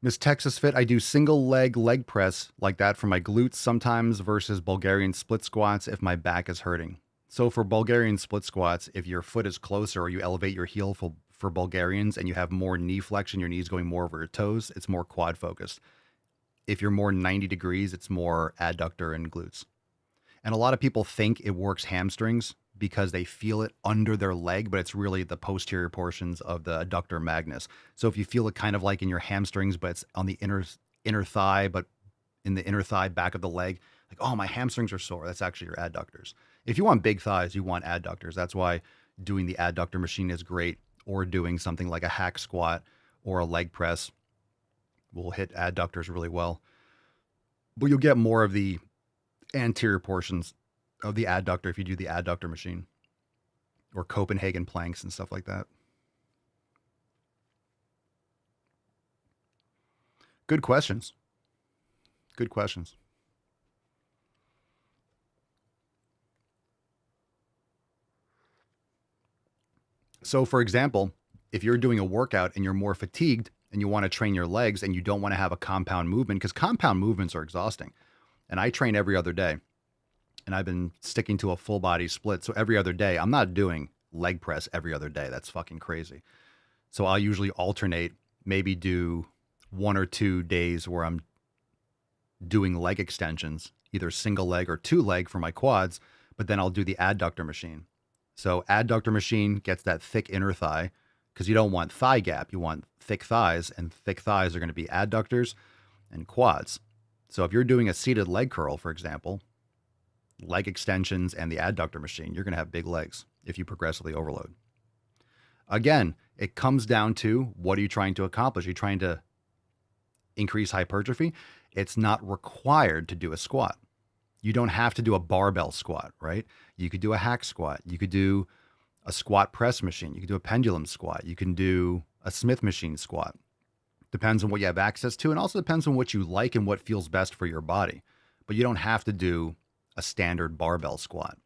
Miss Texas Fit, I do single leg press like that for my glutes sometimes versus Bulgarian split squats if my back is hurting. So for Bulgarian split squats, if your foot is closer or you elevate your heel for Bulgarians and you have more knee flexion, your knees going more over your toes, it's more quad focused. If you're more 90 degrees, it's more adductor and glutes. And a lot of people think it works hamstrings because they feel it under their leg, but it's really the posterior portions of the adductor magnus. So if you feel it kind of like in your hamstrings, but it's on the inner thigh, but in the inner thigh back of the leg, like, oh, my hamstrings are sore. That's actually your adductors. If you want big thighs, you want adductors. That's why doing the adductor machine is great, or doing something like a hack squat or a leg press will hit adductors really well. But you'll get more of the anterior portions of the adductor if you do the adductor machine or Copenhagen planks and stuff like that. Good questions. Good questions. So for example, if you're doing a workout and you're more fatigued and you want to train your legs and you don't want to have a compound movement, because compound movements are exhausting. And I train every other day. And I've been sticking to a full body split. So every other day, I'm not doing leg press every other day. That's fucking crazy. So I'll usually alternate, maybe do 1 or 2 days where I'm doing leg extensions, either single leg or 2 leg for my quads, but then I'll do the adductor machine. So adductor machine gets that thick inner thigh because you don't want thigh gap. You want thick thighs, and thick thighs are going to be adductors and quads. So if you're doing a seated leg curl, for example, leg extensions and the adductor machine, you're going to have big legs if you progressively overload. Again, it comes down to, what are you trying to accomplish? Are you trying to increase hypertrophy? It's not required to do a squat. You don't have to do a barbell squat, right? You could do a hack squat. You could do a squat press machine. You could do a pendulum squat. You can do a Smith machine squat. Depends on what you have access to, and also depends on what you like and what feels best for your body. But you don't have to do a standard barbell squat.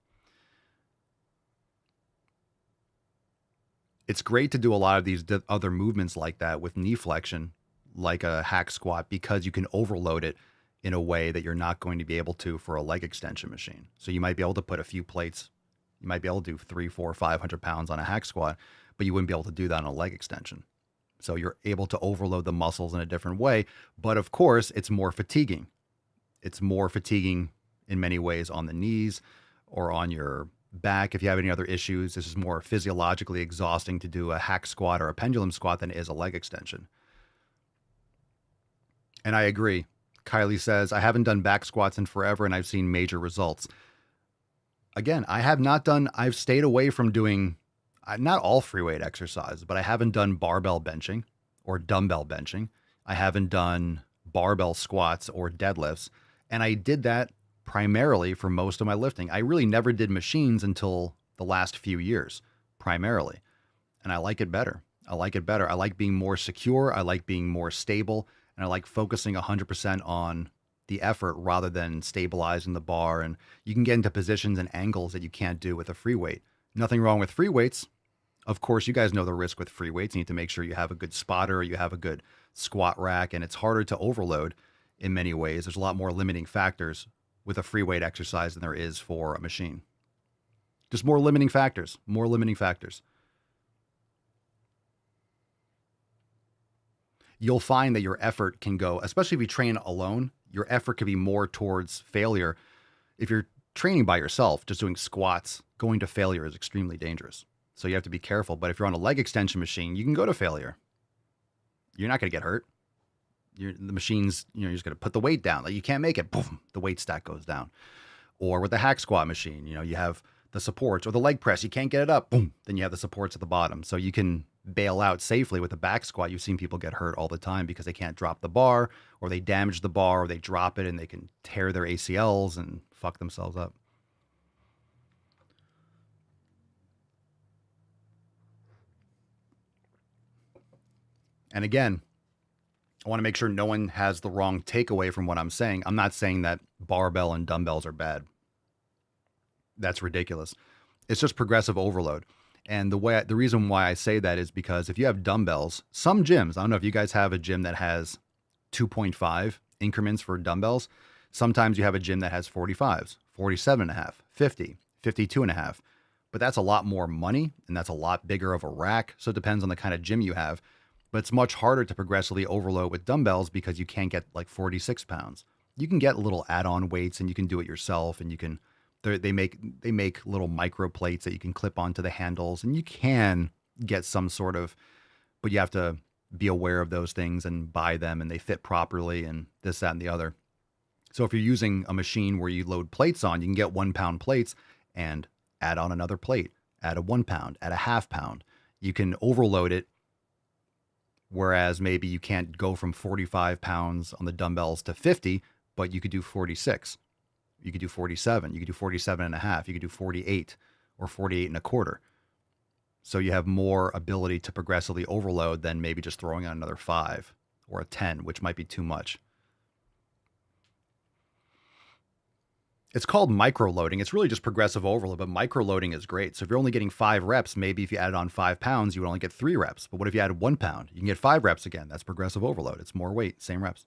It's great to do a lot of these other movements like that with knee flexion, like a hack squat, because you can overload it in a way that you're not going to be able to for a leg extension machine. So you might be able to put a few plates. You might be able to do 300, 400, 500 pounds on a hack squat, but you wouldn't be able to do that on a leg extension. So you're able to overload the muscles in a different way. But of course, it's more fatiguing. It's more fatiguing in many ways on the knees or on your back. If you have any other issues, this is more physiologically exhausting to do a hack squat or a pendulum squat than it is a leg extension. And I agree. Kylie says, I haven't done back squats in forever and I've seen major results. Again, I've stayed away from doing, not all free weight exercises, but I haven't done barbell benching or dumbbell benching. I haven't done barbell squats or deadlifts. And I did that primarily for most of my lifting. I really never did machines until the last few years, primarily. And I like it better. I like being more secure. I like being more stable. And I like focusing 100% on the effort rather than stabilizing the bar. And you can get into positions and angles that you can't do with a free weight. Nothing wrong with free weights. Of course, you guys know the risk with free weights. You need to make sure you have a good spotter, you have a good squat rack, and it's harder to overload in many ways. There's a lot more limiting factors with a free weight exercise than there is for a machine. Just more limiting factors. More limiting factors. You'll find that your effort can go, especially if you train alone, your effort could be more towards failure. If you're training by yourself, just doing squats, going to failure is extremely dangerous. So you have to be careful. But if you're on a leg extension machine, you can go to failure. You're not going to get hurt. The machine's, you're just going to put the weight down. Like you can't make it. Boom, the weight stack goes down. Or with the hack squat machine, you have the supports, or the leg press. You can't get it up. Boom, then you have the supports at the bottom. So you can bail out safely. With the back squat, you've seen people get hurt all the time because they can't drop the bar, or they damage the bar, or they drop it and they can tear their ACLs and fuck themselves up. And again, I want to make sure no one has the wrong takeaway from what I'm saying. I'm not saying that barbell and dumbbells are bad. That's ridiculous. It's just progressive overload. And the reason why I say that is because if you have dumbbells, some gyms, I don't know if you guys have a gym that has 2.5 increments for dumbbells. Sometimes you have a gym that has 45s, 47.5, 50, 52.5. But that's a lot more money and that's a lot bigger of a rack. So it depends on the kind of gym you have. But it's much harder to progressively overload with dumbbells because you can't get like 46 pounds. You can get little add-on weights and you can do it yourself, and you can they make little micro plates that you can clip onto the handles, and you can get some sort of, but you have to be aware of those things and buy them and they fit properly and this, that, and the other. So if you're using a machine where you load plates on, you can get 1 pound plates and add on another plate, add a 1 pound, add a half pound. You can overload it. Whereas maybe you can't go from 45 pounds on the dumbbells to 50, but you could do 46. You could do 47. You could do 47.5. You could do 48 or 48.25. So you have more ability to progressively overload than maybe just throwing on another 5 or a 10, which might be too much. It's called micro loading. It's really just progressive overload, but micro loading is great. So if you're only getting 5 reps, maybe if you added on 5 pounds, you would only get 3 reps. But what if you added 1 pound? You can get 5 reps again. That's progressive overload. It's more weight, same reps.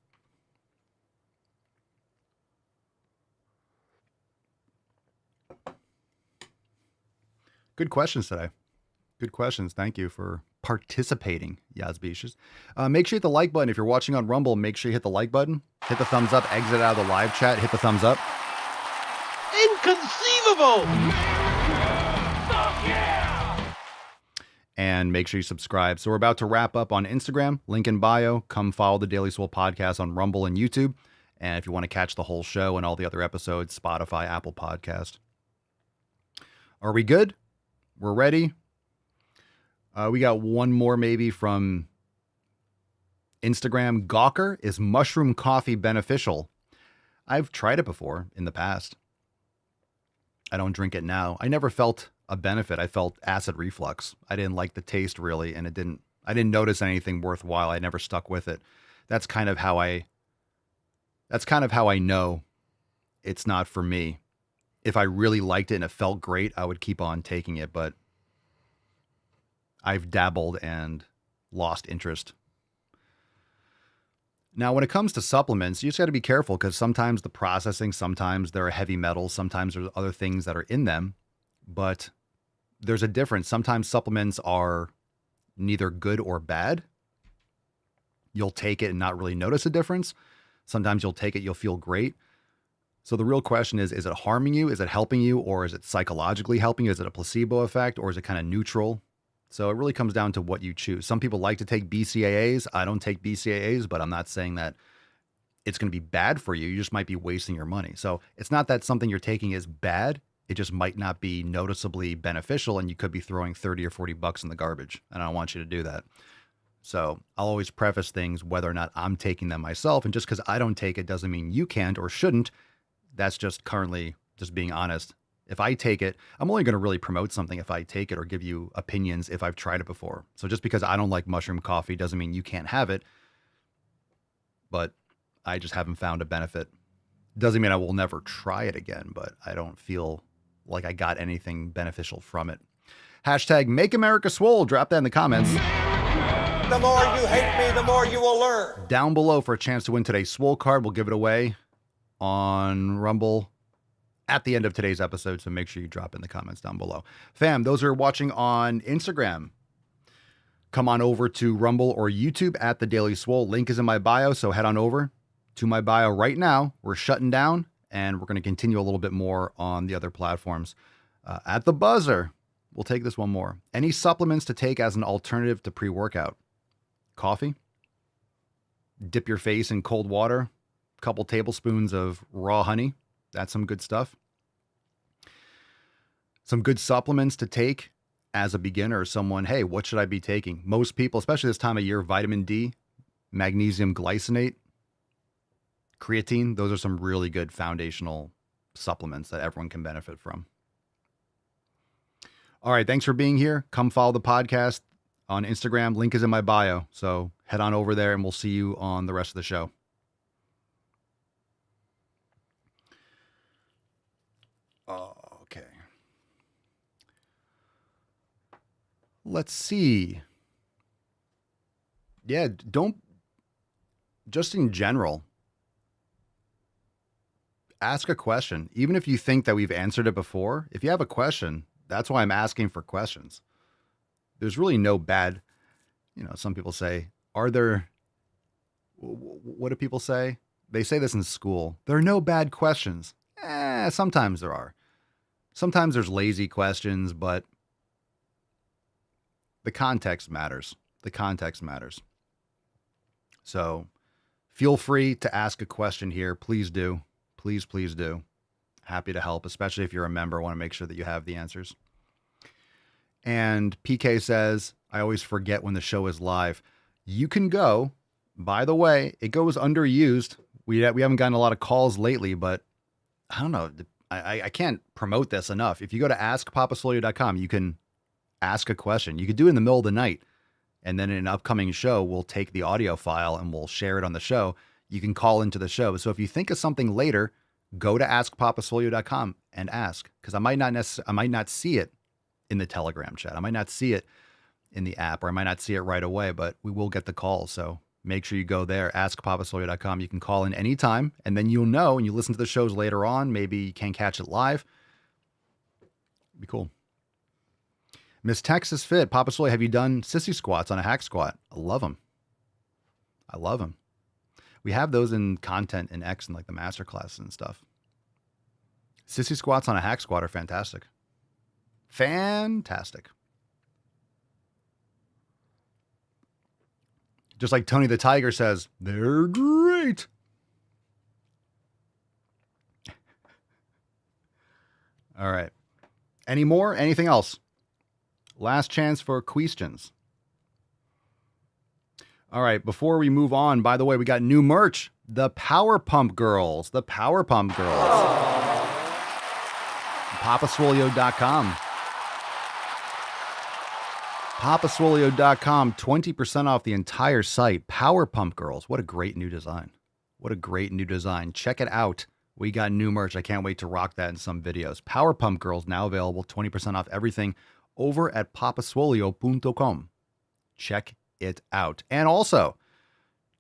Good questions today. Good questions. Thank you for participating, Yazbishas. Make sure you hit the like button. If you're watching on Rumble, make sure you hit the like button. Hit the thumbs up. Exit out of the live chat. Hit the thumbs up. Inconceivable! And make sure you subscribe. So we're about to wrap up on Instagram, link in bio. Come follow the Daily Swole podcast on Rumble and YouTube. And if you want to catch the whole show and all the other episodes, Spotify, Apple Podcast. Are we good? We're ready. We got one more maybe from Instagram. Gawker, is mushroom coffee beneficial? I've tried it before in the past. I don't drink it now. I never felt a benefit. I felt acid reflux. I didn't like the taste really, and I didn't notice anything worthwhile. I never stuck with it. That's kind of how I know it's not for me. If I really liked it and it felt great, I would keep on taking it, but I've dabbled and lost interest. Now, when it comes to supplements, you just got to be careful because sometimes the processing, sometimes there are heavy metals, sometimes there's other things that are in them, but there's a difference. Sometimes supplements are neither good or bad. You'll take it and not really notice a difference. Sometimes you'll take it, you'll feel great. So the real question is it harming you? Is it helping you? Or is it psychologically helping you? Is it a placebo effect? Or is it kind of neutral? So it really comes down to what you choose. Some people like to take BCAAs. I don't take BCAAs, but I'm not saying that it's going to be bad for you. You just might be wasting your money. So it's not that something you're taking is bad. It just might not be noticeably beneficial, and you could be throwing 30 or 40 bucks in the garbage. And I don't want you to do that. So I'll always preface things whether or not I'm taking them myself. And just because I don't take it doesn't mean you can't or shouldn't. That's just currently just being honest. If I take it, I'm only going to really promote something if I take it or give you opinions if I've tried it before. So just because I don't like mushroom coffee doesn't mean you can't have it. But I just haven't found a benefit. Doesn't mean I will never try it again, but I don't feel like I got anything beneficial from it. Hashtag Make America Swole. Drop that in the comments. The more you hate me, the more you will learn. Down below for a chance to win today's Swole card. We'll give it away on Rumble at the end of today's episode, so make sure you drop in the comments down below. Fam, those who are watching on Instagram, come on over to Rumble or YouTube at The Daily Swole. Link is in my bio, so head on over to my bio right now. We're shutting down, and we're going to continue a little bit more on the other platforms. At the buzzer, we'll take this one more. Any supplements to take as an alternative to pre-workout? Coffee? Dip your face in cold water? A couple tablespoons of raw honey? That's some good stuff. Some good supplements to take as a beginner or someone, hey, what should I be taking? Most people, especially this time of year, vitamin D, magnesium glycinate, creatine, those are some really good foundational supplements that everyone can benefit from. All right, thanks for being here. Come follow the podcast on Instagram. Link is in my bio. So head on over there and we'll see you on the rest of the show. Okay. Let's see. Yeah, just in general, ask a question. Even if you think that we've answered it before, if you have a question, that's why I'm asking for questions. There's really no bad, some people say, what do people say? They say this in school. There are no bad questions. Sometimes there are. Sometimes there's lazy questions, but the context matters. The context matters. So feel free to ask a question here. Please do. Please do. Happy to help, especially if you're a member. I want to make sure that you have the answers. And PK says, I always forget when the show is live. You can go. By the way, it goes underused. We haven't gotten a lot of calls lately, but I don't know. I can't promote this enough. If you go to askpapaswole.com, you can ask a question. You could do it in the middle of the night. And then in an upcoming show, we'll take the audio file and we'll share it on the show. You can call into the show. So if you think of something later, go to askpapaswole.com and ask, because I might not see it in the Telegram chat. I might not see it in the app, or I might not see it right away, but we will get the call. So make sure you go there, askpapaswole.com. You can call in anytime, and then you'll know, and you listen to the shows later on. Maybe you can't catch it live. It'd be cool. Miss Texas Fit, Papa Swole, have you done sissy squats on a hack squat? I love them. We have those in content in X and like the master classes and stuff. Sissy squats on a hack squat are fantastic. Fantastic. Just like Tony the Tiger says, they're great. All right. Any more? Anything else? Last chance for questions. All right. Before we move on, by the way, we got new merch. The Power Pump Girls. The Power Pump Girls. Papaswolio.com. Papaswolio.com. 20% off the entire site. Power Pump Girls. What a great new design. What a great new design. Check it out. We got new merch. I can't wait to rock that in some videos. Power Pump Girls now available. 20% off everything over at papaswolio.com. Check it out. And also,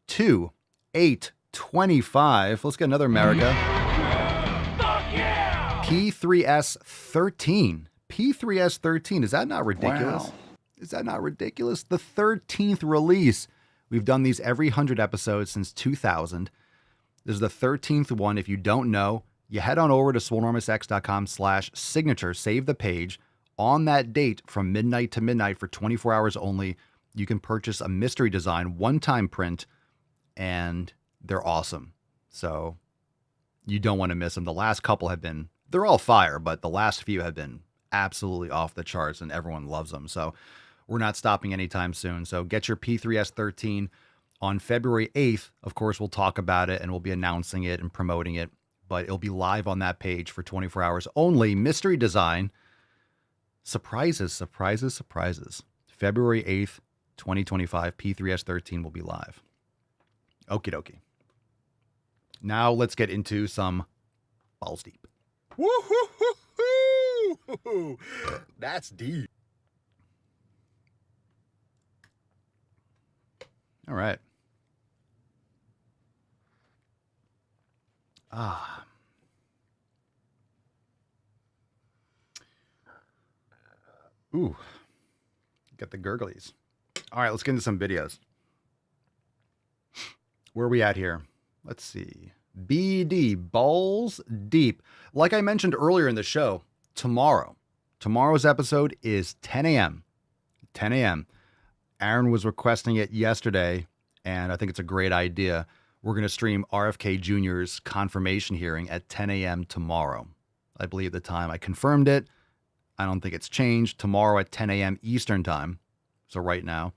2, 8, 25. Let's get another America. Yeah! P3S 13. P3S 13. Is that not ridiculous? Wow. Is that not ridiculous? The 13th release. We've done these every 100 episodes since 2000. This is the 13th one. If you don't know, you head on over to swolenormousx.com/signature. Save the page. On that date from midnight to midnight for 24 hours only, you can purchase a mystery design, one-time print, and they're awesome. So you don't want to miss them. The last couple have been, they're all fire, but the last few have been absolutely off the charts and everyone loves them. So we're not stopping anytime soon. So get your P3S 13 on February 8th. Of course, we'll talk about it and we'll be announcing it and promoting it, but it'll be live on that page for 24 hours only. Mystery design. Surprises. February 8th, 2025, P3S 13 will be live. Okie dokie. Now let's get into some balls deep. Woo-hoo-hoo-hoo! That's deep. All right. Ooh, get the gurglies. All right, let's get into some videos. Where are we at here? Let's see. BD, balls deep. Like I mentioned earlier in the show, tomorrow's episode is 10 a.m. 10 a.m. Aaron was requesting it yesterday, and I think it's a great idea. We're going to stream RFK Jr.'s confirmation hearing at 10 a.m. tomorrow. I believe the time. I confirmed it. I don't think it's changed. Tomorrow at 10 a.m. Eastern time. So right now,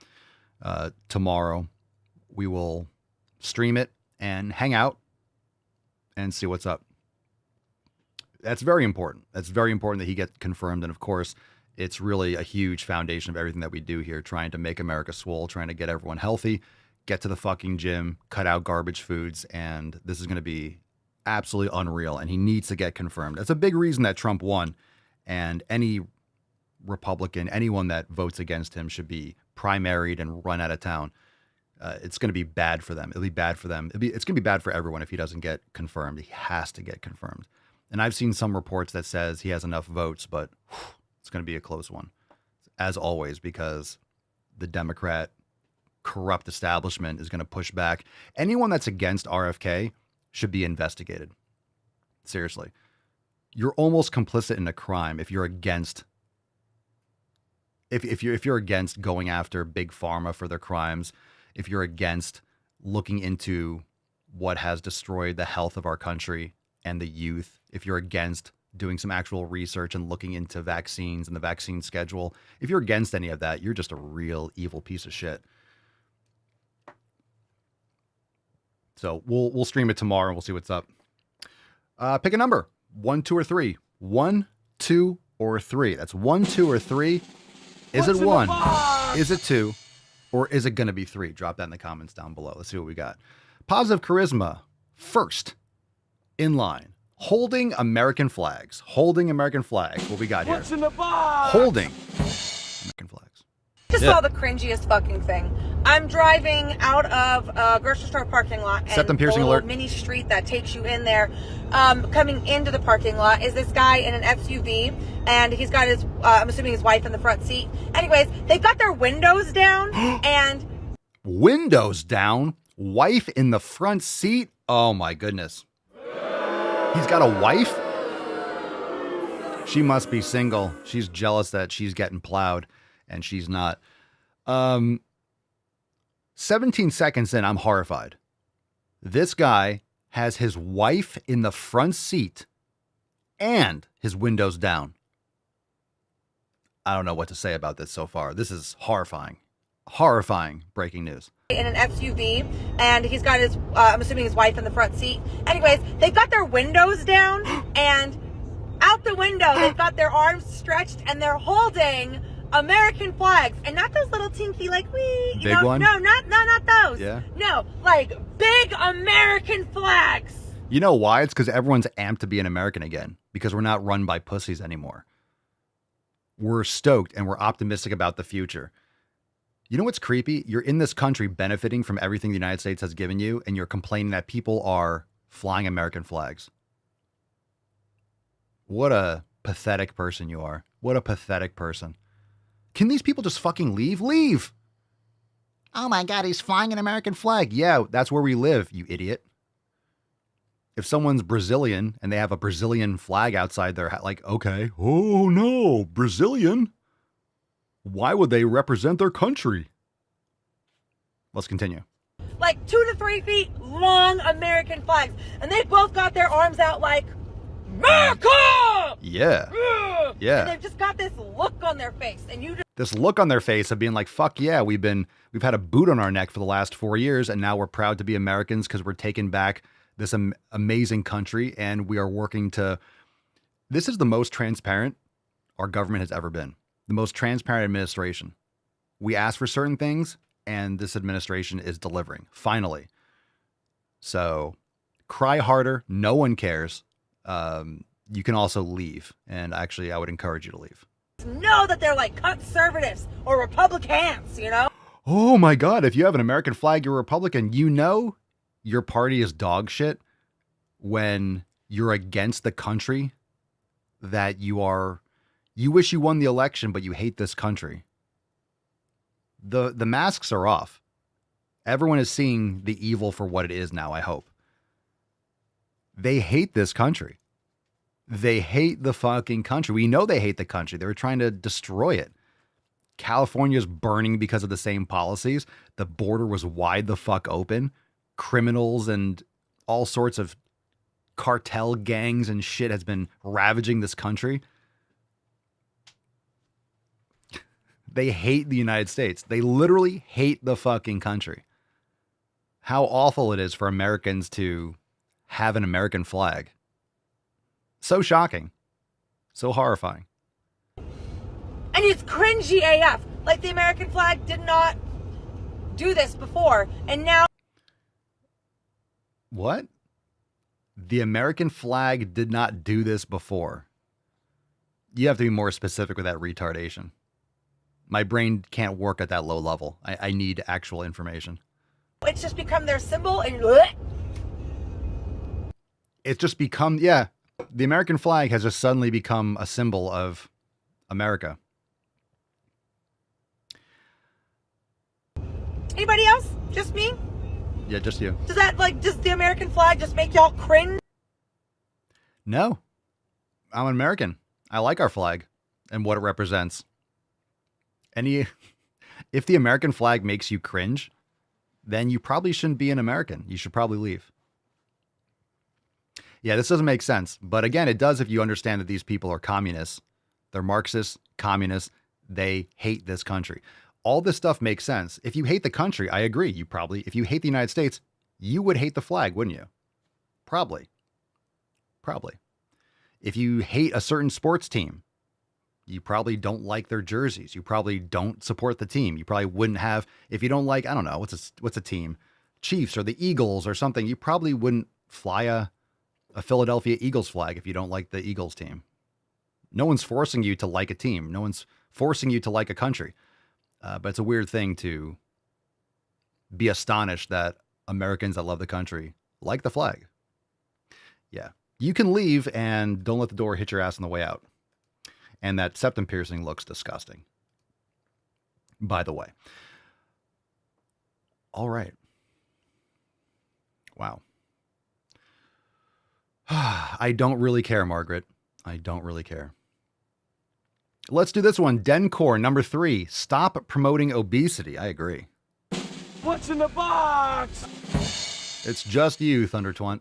tomorrow, we will stream it and hang out and see what's up. That's very important. That's very important that he get confirmed. And of course, it's really a huge foundation of everything that we do here, trying to make America swole, trying to get everyone healthy, get to the fucking gym, cut out garbage foods. And this is going to be absolutely unreal. And he needs to get confirmed. That's a big reason that Trump won. And any Republican, anyone that votes against him should be primaried and run out of town. It's going to be bad for them. It'll be bad for them. It's going to be bad for everyone if he doesn't get confirmed. He has to get confirmed. And I've seen some reports that says he has enough votes, but it's going to be a close one, as always, because the Democrat corrupt establishment is going to push back. Anyone that's against RFK should be investigated. Seriously. You're almost complicit in a crime if you're against if you're against going after big pharma for their crimes, if you're against looking into what has destroyed the health of our country and the youth, if you're against doing some actual research and looking into vaccines and the vaccine schedule, if you're against any of that, you're just a real evil piece of shit. So we'll stream it tomorrow and we'll see what's up. Pick a number. 1, 2, or 3. 1, 2, or 3. That's 1, 2, or 3. Is it 1? Is it 2? Or is it going to be 3? Drop that in the comments down below. Let's see what we got. Positive charisma. First in line. Holding American flags. Holding American flags. What we got here? What's in the box? Holding American flags. Just saw the cringiest fucking thing. I'm driving out of a grocery store parking lot, and Septum piercing the alert. mini street that takes you in there. Coming into the parking lot is this guy in an SUV, and he's got his, I'm assuming his wife in the front seat. Anyways, they've got their windows down, and windows down, wife in the front seat. Oh my goodness. He's got a wife? She must be single. She's jealous that she's getting plowed and she's not. 17 seconds in, I'm horrified. This guy has his wife in the front seat and his windows down. I don't know what to say about this so far. This is horrifying. Horrifying breaking news. In an SUV, and he's got his, I'm assuming his wife in the front seat. Anyways, they've got their windows down, and out the window, they've got their arms stretched, and they're holding American flags, and not those little tinky, like, wee, you big know, one? no, not those. Yeah. No, like big American flags. You know why? It's because everyone's amped to be an American again, because we're not run by pussies anymore. We're stoked and we're optimistic about the future. You know what's creepy? You're in this country benefiting from everything the United States has given you, and you're complaining that people are flying American flags. What a pathetic person you are. What a pathetic person. Can these people just fucking leave? Leave! Oh my God, he's flying an American flag. Yeah, that's where we live, you idiot. If someone's Brazilian and they have a Brazilian flag outside their house, like, okay, oh no, Brazilian? Why would they represent their country? Let's continue. Like 2 to 3 feet long American flags. And they both got their arms out like, America! Yeah. Yeah. And they've just got this look on their face. And you just... This look on their face of being like, fuck yeah, we've had a boot on our neck for the last 4 years, and now we're proud to be Americans because we're taking back this amazing country, and we are working to... This is the most transparent our government has ever been. The most transparent administration. We ask for certain things, and this administration is delivering, finally. So, cry harder. No one cares. You can also leave, and actually, I would encourage you to leave. know that they're like conservatives or Republicans, you know? Oh my God, if you have an American flag, you're a Republican. You know your party is dog shit when you're against the country that you are You wish you won the election, but you hate this country. The masks are off. Everyone is seeing the evil for what it is now, I hope. They hate this country. They hate the fucking country. We know they hate the country. They were trying to destroy it. California's burning because of the same policies. The border was wide the fuck open. Criminals and all sorts of cartel gangs and shit has been ravaging this country. They hate the United States. They literally hate the fucking country. How awful it is for Americans to have an American flag. So shocking. So horrifying. And it's cringy AF. Like the American flag did not do this before. And now... What? The American flag did not do this before. You have to be more specific with that retardation. My brain can't work at that low level. I need actual information. It's just become their symbol and... It's just become, yeah, the American flag has just suddenly become a symbol of America. Anybody else? Just me? Yeah, just you. Does that, like, does the American flag just make y'all cringe? No. I'm an American. I like our flag and what it represents. If the American flag makes you cringe, then you probably shouldn't be an American. You should probably leave. Yeah, this doesn't make sense. But again, it does if you understand that these people are communists. They're Marxists, communists. They hate this country. All this stuff makes sense. If you hate the country, I agree. If you hate the United States, you would hate the flag, wouldn't you? Probably. If you hate a certain sports team, you probably don't like their jerseys. You probably don't support the team. You probably wouldn't have, if you don't like, I don't know, what's a team? Chiefs or the Eagles or something. You probably wouldn't fly a Philadelphia Eagles flag if you don't like the Eagles team. No one's forcing you to like a team. No one's forcing you to like a country. But it's a weird thing to be astonished that Americans that love the country like the flag. Yeah. You can leave and don't let the door hit your ass on the way out. And that septum piercing looks disgusting. By the way. All right. Wow. I don't really care, Margaret. I don't really care. Let's do this one. Dencor, number 3. Stop promoting obesity. I agree. What's in the box? It's just you, ThunderTwant.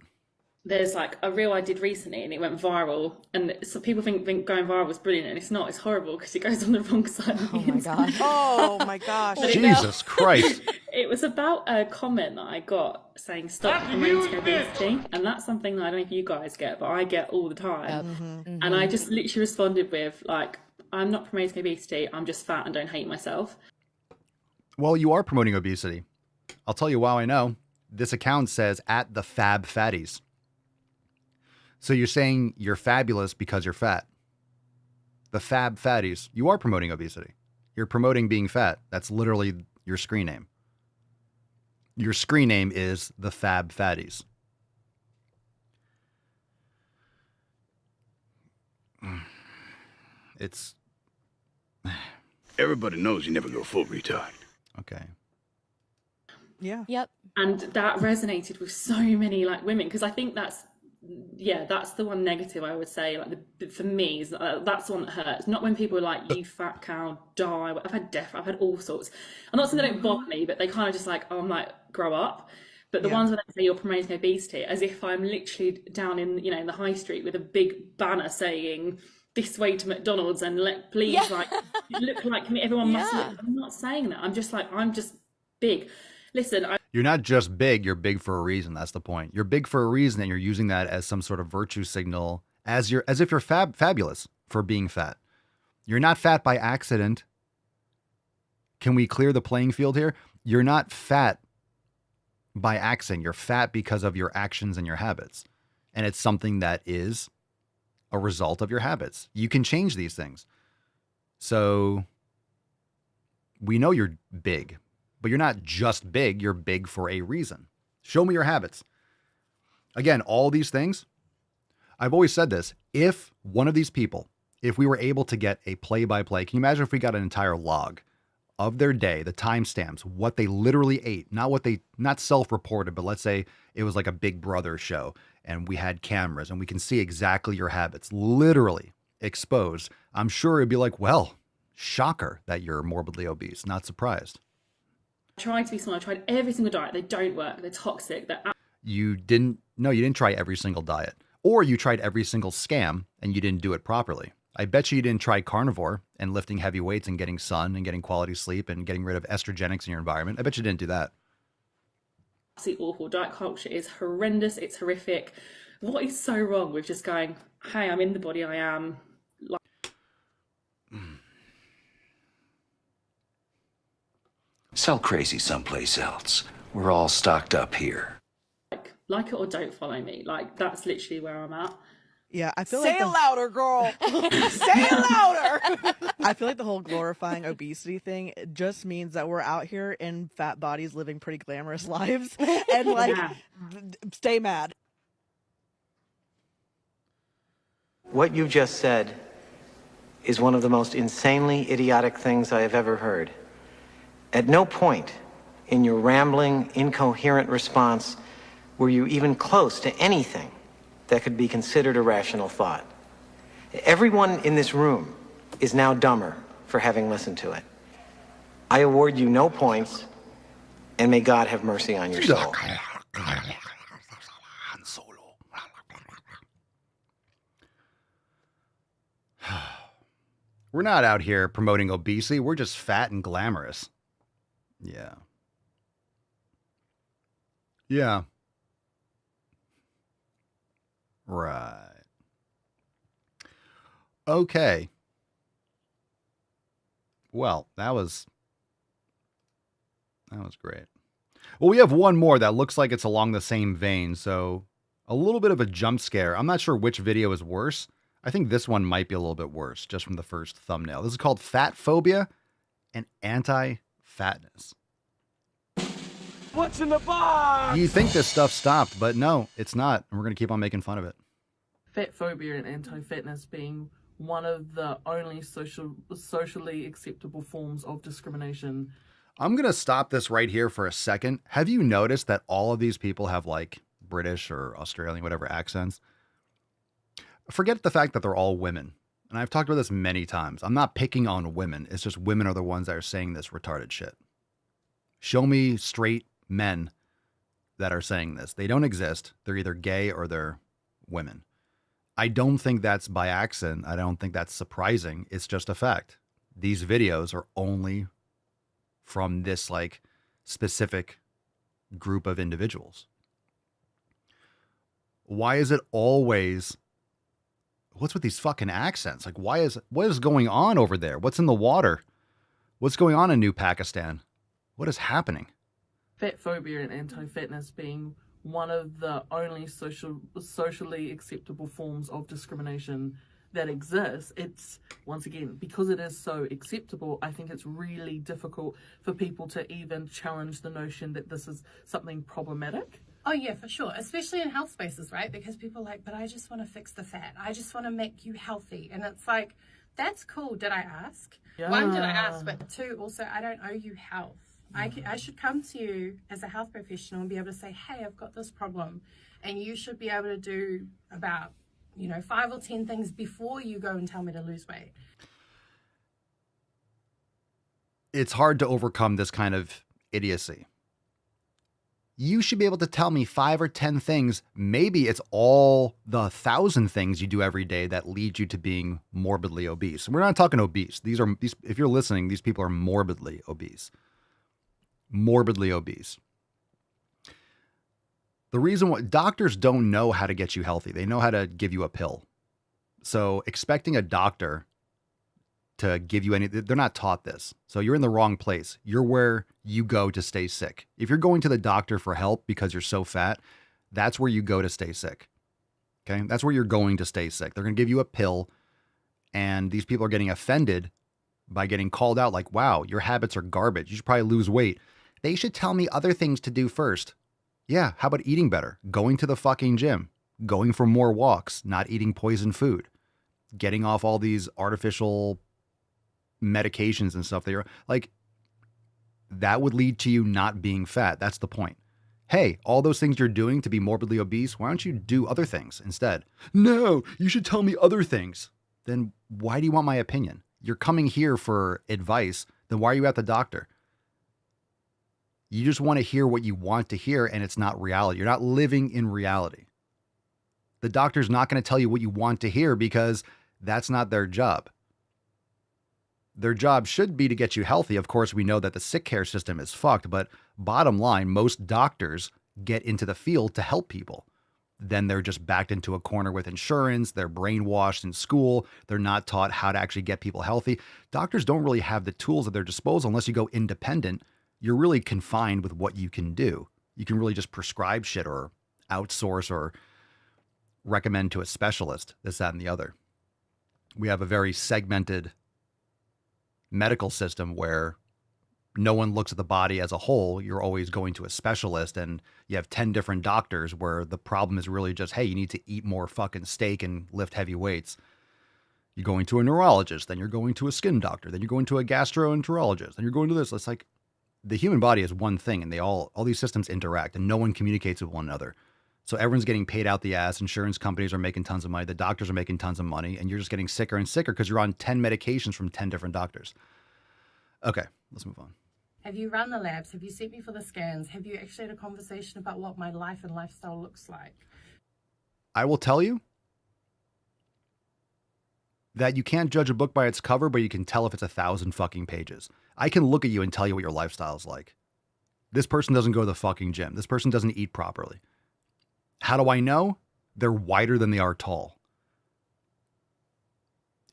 There's like a reel I did recently and it went viral, and so people think going viral is brilliant, and it's not. It's horrible because it goes on the wrong side of the internet. Oh my gosh. Jesus Christ. It was about a comment that I got saying stop promoting obesity, and that's something that I don't know if you guys get, but I get all the time. And I just literally responded with like, I'm not promoting obesity, I'm just fat and don't hate myself. Well, you are promoting obesity. I'll tell you why I know. This account says at the Fab Fatties. So you're saying you're fabulous because you're fat. The Fab Fatties. You are promoting obesity. You're promoting being fat. That's literally your screen name. Your screen name is the Fab Fatties. It's... Everybody knows you never go full retard. Okay. Yeah. Yep. And that resonated with so many like women, because I think that's the one negative I would say. Like for me, is that's the one that hurts. Not when people are like, "You fat cow, die." I've had death. I've had all sorts. I'm not saying they don't bother me, but they kind of just like, "Oh, I'm like, grow up." But the ones where they say you're promoting obesity, as if I'm literally down in in the high street with a big banner saying, "This way to McDonald's," and please like look like me. Everyone must look. I'm not saying that. I'm just like, I'm just big. Listen, you're not just big, you're big for a reason. That's the point. You're big for a reason, and you're using that as some sort of virtue signal, as if you're fabulous for being fat. You're not fat by accident. Can we clear the playing field here? You're not fat by accident. You're fat because of your actions and your habits. And it's something that is a result of your habits. You can change these things. So we know you're big. But you're not just big, you're big for a reason. Show me your habits. Again, all these things, I've always said this. If one of these people, if we were able to get a play-by-play, can you imagine if we got an entire log of their day, the timestamps, what they literally ate, not self-reported, but let's say it was like a Big Brother show and we had cameras and we can see exactly your habits literally exposed. I'm sure it'd be like, well, shocker that you're morbidly obese. Not surprised. I tried to be smart. I tried every single diet. They don't work. They're toxic. You didn't try every single diet, or you tried every single scam and you didn't do it properly. I bet you didn't try carnivore and lifting heavy weights and getting sun and getting quality sleep and getting rid of estrogenics in your environment. I bet you didn't do that. Absolutely awful. Diet culture is horrendous. It's horrific. What is so wrong with just going, hey, I'm in the body I am. Sell crazy someplace else. We're all stocked up here. Like it or don't follow me. Like, that's literally where I'm at. Yeah, I feel Say like it louder, girl. Say it louder. I feel like the whole glorifying obesity thing just means that we're out here in fat bodies living pretty glamorous lives and like stay mad. What you just said is one of the most insanely idiotic things I have ever heard. At no point in your rambling, incoherent response were you even close to anything that could be considered a rational thought. Everyone in this room is now dumber for having listened to it. I award you no points, and may God have mercy on your soul. We're not out here promoting obesity. We're just fat and glamorous. Yeah. Yeah. Right. Okay. Well, that was great. Well, we have one more that looks like it's along the same vein, so a little bit of a jump scare. I'm not sure which video is worse. I think this one might be a little bit worse, just from the first thumbnail. This is called Fat Phobia and Anti-Fatness. What's in the box? You think this stuff stopped, but no, it's not. And we're going to keep on making fun of it. Fat phobia and anti-fatness being one of the only socially acceptable forms of discrimination. I'm going to stop this right here for a second. Have you noticed that all of these people have like British or Australian, whatever accents? Forget the fact that they're all women. And I've talked about this many times. I'm not picking on women. It's just women are the ones that are saying this retarded shit. Show me straight men that are saying this. They don't exist. They're either gay or they're women. I don't think that's by accident. I don't think that's surprising. It's just a fact. These videos are only from this like specific group of individuals. Why is it always, what's with these fucking accents? Like, what is going on over there? What's in the water? What's going on in New Pakistan? What is happening? Fat phobia and anti-fatness being one of the only socially acceptable forms of discrimination that exists. It's, once again, because it is so acceptable, I think it's really difficult for people to even challenge the notion that this is something problematic. Oh yeah, for sure. Especially in health spaces, right? Because people are like, but I just want to fix the fat. I just want to make you healthy. And it's like, that's cool. Did I ask? Yeah. One, did I ask? But two, also, I don't owe you health. I should come to you as a health professional and be able to say, hey, I've got this problem. And you should be able to do about, 5 or 10 things before you go and tell me to lose weight. It's hard to overcome this kind of idiocy. You should be able to tell me 5 or 10 things. Maybe it's all the 1,000 things you do every day that lead you to being morbidly obese. We're not talking obese. These, if you're listening, these people are morbidly obese. Morbidly obese. The reason why doctors don't know how to get you healthy, they know how to give you a pill. So expecting a doctor to give you they're not taught this. So you're in the wrong place. You're where you go to stay sick. If you're going to the doctor for help because you're so fat, that's where you go to stay sick. Okay. That's where you're going to stay sick. They're going to give you a pill, and these people are getting offended by getting called out like, wow, your habits are garbage. You should probably lose weight. They should tell me other things to do first. Yeah. How about eating better? Going to the fucking gym, going for more walks, not eating poison food. getting off all these artificial medications and stuff that you're like, that would lead to you not being fat. That's the point. Hey, all those things you're doing to be morbidly obese, why don't you do other things instead? No, you should tell me other things. Then why do you want my opinion? You're coming here for advice. Then why are you at the doctor? You just want to hear what you want to hear, and it's not reality. You're not living in reality. The doctor's not going to tell you what you want to hear because that's not their job. Their job should be to get you healthy. Of course, we know that the sick care system is fucked, but bottom line, most doctors get into the field to help people. Then they're just backed into a corner with insurance. They're brainwashed in school. They're not taught how to actually get people healthy. Doctors don't really have the tools at their disposal unless you go independent. You're really confined with what you can do. You can really just prescribe shit or outsource or recommend to a specialist, this, that, and the other. We have a very segmented medical system where no one looks at the body as a whole. You're always going to a specialist, and you have 10 different doctors where the problem is really just, hey, you need to eat more fucking steak and lift heavy weights. You're going to a neurologist, then you're going to a skin doctor, then you're going to a gastroenterologist, then you're going to this. It's like the human body is one thing, and all these systems interact, and no one communicates with one another. So everyone's getting paid out the ass. Insurance companies are making tons of money. The doctors are making tons of money, and you're just getting sicker and sicker because you're on 10 medications from 10 different doctors. Okay, let's move on. Have you run the labs? Have you sent me for the scans? Have you actually had a conversation about what my life and lifestyle looks like? I will tell you that you can't judge a book by its cover, but you can tell if it's 1,000 fucking pages. I can look at you and tell you what your lifestyle is like. This person doesn't go to the fucking gym. This person doesn't eat properly. How do I know? They're wider than they are tall.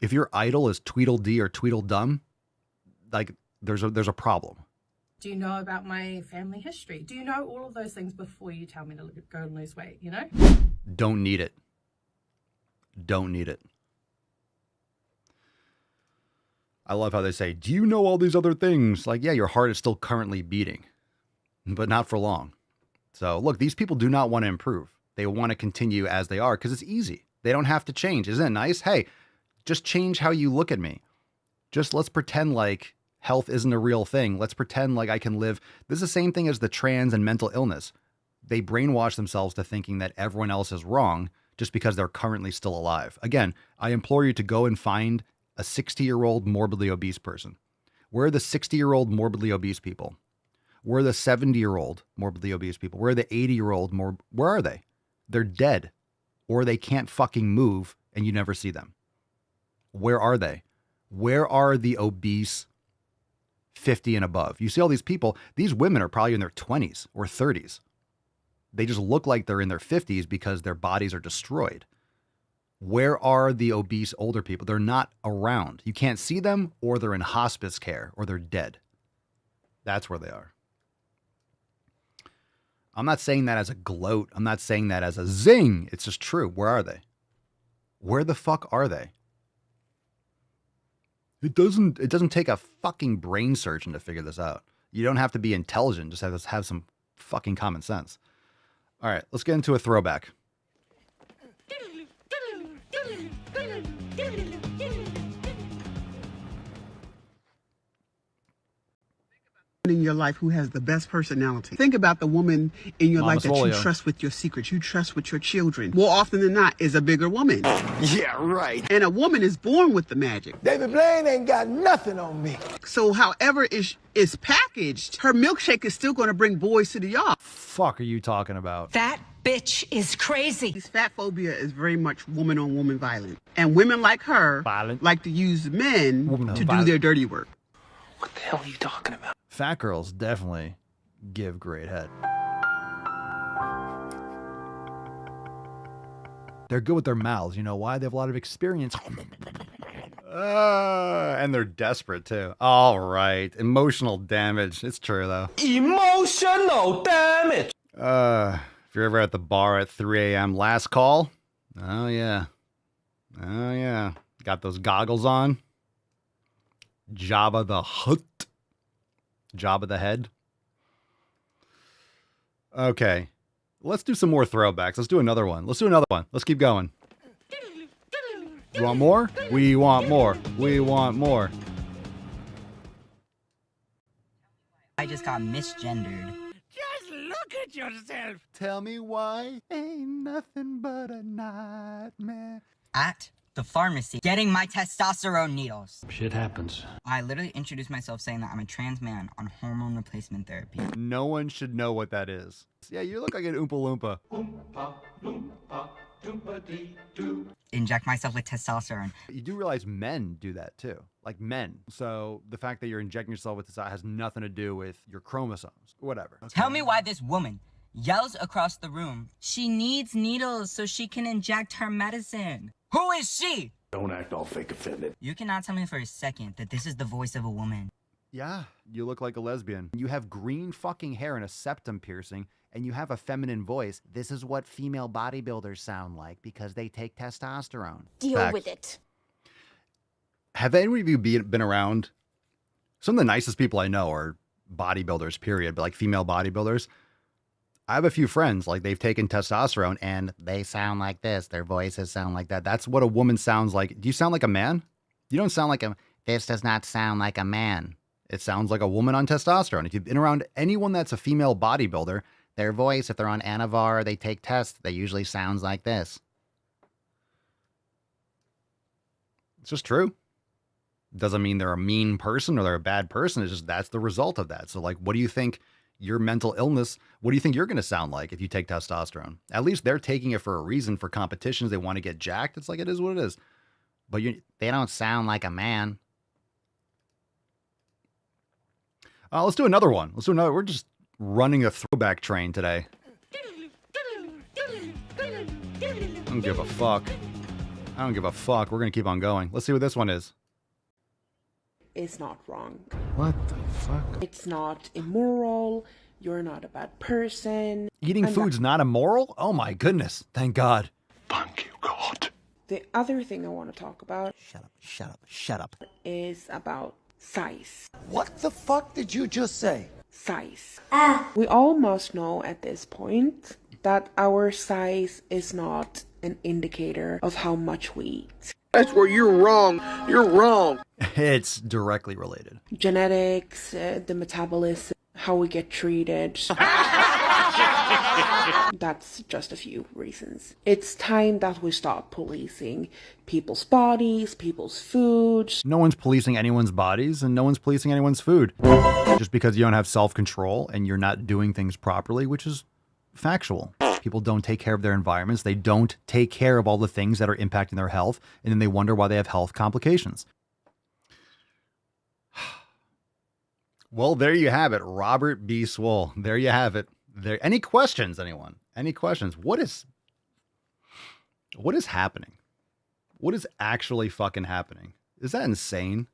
If your idol is Tweedledee or Tweedledum, like there's a problem. Do you know about my family history? Do you know all of those things before you tell me to go and lose weight, you know? Don't need it. Don't need it. I love how they say, do you know all these other things? Like, yeah, your heart is still currently beating, but not for long. So look, these people do not want to improve. They want to continue as they are because it's easy. They don't have to change. Isn't it nice? Hey, just change how you look at me. Just let's pretend like health isn't a real thing. Let's pretend like I can live. This is the same thing as the trans and mental illness. They brainwash themselves to thinking that everyone else is wrong just because they're currently still alive. Again, I implore you to go and find a 60-year-old morbidly obese person. Where are the 60-year-old morbidly obese people? Where are the 70-year-old morbidly obese people? Where are the 80-year-old where are they? They're dead, or they can't fucking move and you never see them. Where are they? Where are the obese 50 and above? You see all these people, these women are probably in their 20s or 30s. They just look like they're in their 50s because their bodies are destroyed. Where are the obese older people? They're not around. You can't see them, or they're in hospice care, or they're dead. That's where they are. I'm not saying that as a gloat. I'm not saying that as a zing. It's just true. Where are they? Where the fuck are they? It doesn't take a fucking brain surgeon to figure this out. You don't have to be intelligent. Just have some fucking common sense. All right, let's get into a throwback. In your life who has the best personality. Think about the woman in your life that you trust with your secrets, you trust with your children. More often than not is a bigger woman. Yeah, right. And a woman is born with the magic. David Blaine ain't got nothing on me. So however is packaged, her milkshake is still going to bring boys to the yard. Fuck are you talking about? That bitch is crazy. Fat phobia is very much woman on woman violence. And women like her like to use men to do their dirty work. What the hell are you talking about? Fat girls definitely give great head. They're good with their mouths. You know why? They have a lot of experience. And they're desperate too. All right. Emotional damage. It's true though. Emotional damage. If you're ever at the bar at 3 a.m. last call. Oh yeah. Oh yeah. Got those goggles on. Jabba the Hutt. Jabba the Head. Okay. Let's do some more throwbacks. Let's do another one. Let's keep going. You want more? We want more. We want more. I just got misgendered. Just look at yourself. Tell me why ain't nothing but a nightmare. At the pharmacy, getting my testosterone needles. Shit happens. I literally introduced myself saying that I'm a trans man on hormone replacement therapy. No one should know what that is. Yeah, you look like an Oompa Loompa. Inject myself with testosterone. You do realize men do that too. Like men. So the fact that you're injecting yourself with this has nothing to do with your chromosomes. Whatever. Okay. Tell me why this woman yells across the room, she needs needles so she can inject her medicine. Who is she? Don't act all fake offended. You cannot tell me for a second that this is the voice of a woman. Yeah, you look like a lesbian. You have green fucking hair and a septum piercing, and you have a feminine voice. This is what female bodybuilders sound like because they take testosterone. Deal with it. Have any of you been around? Some of the nicest people I know are bodybuilders, period, but like female bodybuilders. I have a few friends, like they've taken testosterone and they sound like this. Their voices sound like that. That's what a woman sounds like. Do you sound like a man? You don't sound like a, this does not sound like a man. It sounds like a woman on testosterone. If you've been around anyone that's a female bodybuilder, their voice, if they're on Anavar, they take tests, they usually sounds like this. It's just true. Doesn't mean they're a mean person or they're a bad person. It's just that's the result of that. So like, what do you think your mental illness, what do you think you're going to sound like if you take testosterone? At least they're taking it for a reason, for competitions. They want to get jacked. It's like, it is what it is. But they don't sound like a man. Let's do another one. Let's do another. We're just running a throwback train today. I don't give a fuck. I don't give a fuck. We're going to keep on going. Let's see what this one is. It's not wrong. What the fuck? It's not immoral. You're not a bad person. Eating food's not immoral? Oh my goodness. Thank God. Thank you, God. The other thing I want to talk about. Shut up. Is about size. What the fuck did you just say? Size. We all must know at this point that our size is not an indicator of how much we eat. That's where you're wrong. You're wrong. It's directly related. Genetics, the metabolism, how we get treated. That's just a few reasons. It's time that we stop policing people's bodies, people's food. No one's policing anyone's bodies and no one's policing anyone's food. Just because you don't have self-control and you're not doing things properly, which is factual. People don't take care of their environments. They don't take care of all the things that are impacting their health. And then they wonder why they have health complications. Well, there you have it. Robert B. Swole. There you have it. There. Any questions, anyone? Any questions? What is happening? What is actually fucking happening? Is that insane?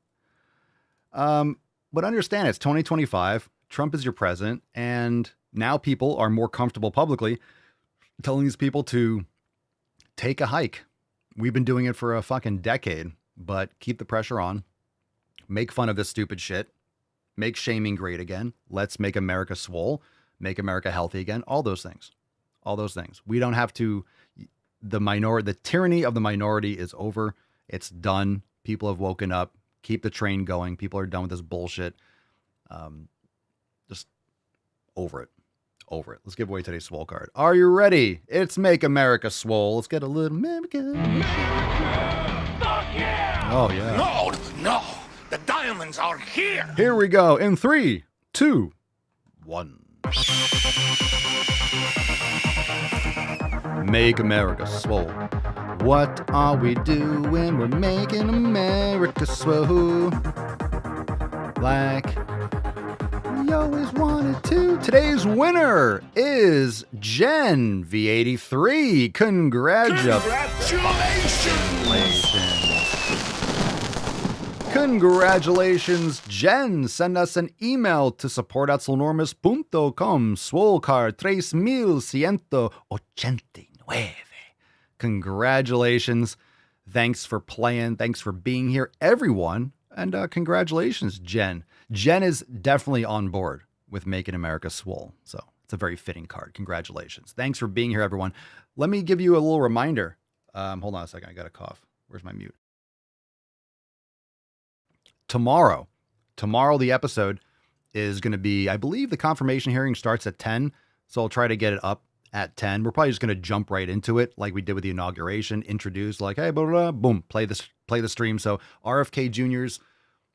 But understand, it's 2025. Trump is your president. And now people are more comfortable publicly telling these people to take a hike. We've been doing it for a fucking decade, but keep the pressure on. Make fun of this stupid shit. Make shaming great again. Let's make America swole. Make America healthy again. All those things. All those things. We don't have to. The tyranny of the minority is over. It's done. People have woken up. Keep the train going. People are done with this bullshit. Just over it. Over it. Let's give away today's swole card. Are you ready? It's Make America Swole. Let's get a little America. Oh, yeah. No. The diamonds are here. Here we go. In 3, 2, 1. Make America swole. What are we doing? We're making America swole. Like we always wanted to. Today's winner is Jen V83. Congratulations, Jen. Send us an email to support@swolenormous.com. Swole card 3189. Congratulations. Thanks for playing. Thanks for being here, everyone. And congratulations, Jen. Jen is definitely on board with Making America Swole. So it's a very fitting card. Congratulations. Thanks for being here, everyone. Let me give you a little reminder. Hold on a second. I got a cough. Where's my mute? Tomorrow, the episode is going to be, I believe the confirmation hearing starts at 10. So I'll try to get it up at 10. We're probably just going to jump right into it like we did with the inauguration, introduce like, hey, blah, blah, blah, boom, play the stream. So RFK Jr.'s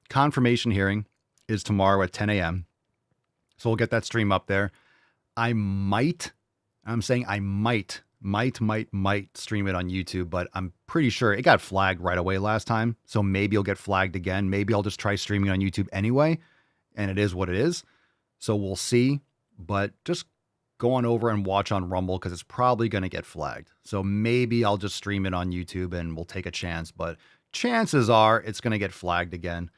confirmation hearing is tomorrow at 10 a.m. So we'll get that stream up there. I might stream it on YouTube, but I'm pretty sure it got flagged right away last time. So maybe it'll get flagged again. Maybe I'll just try streaming on YouTube anyway. And it is what it is. So we'll see, but just go on over and watch on Rumble because it's probably going to get flagged. So maybe I'll just stream it on YouTube and we'll take a chance, but chances are it's going to get flagged again,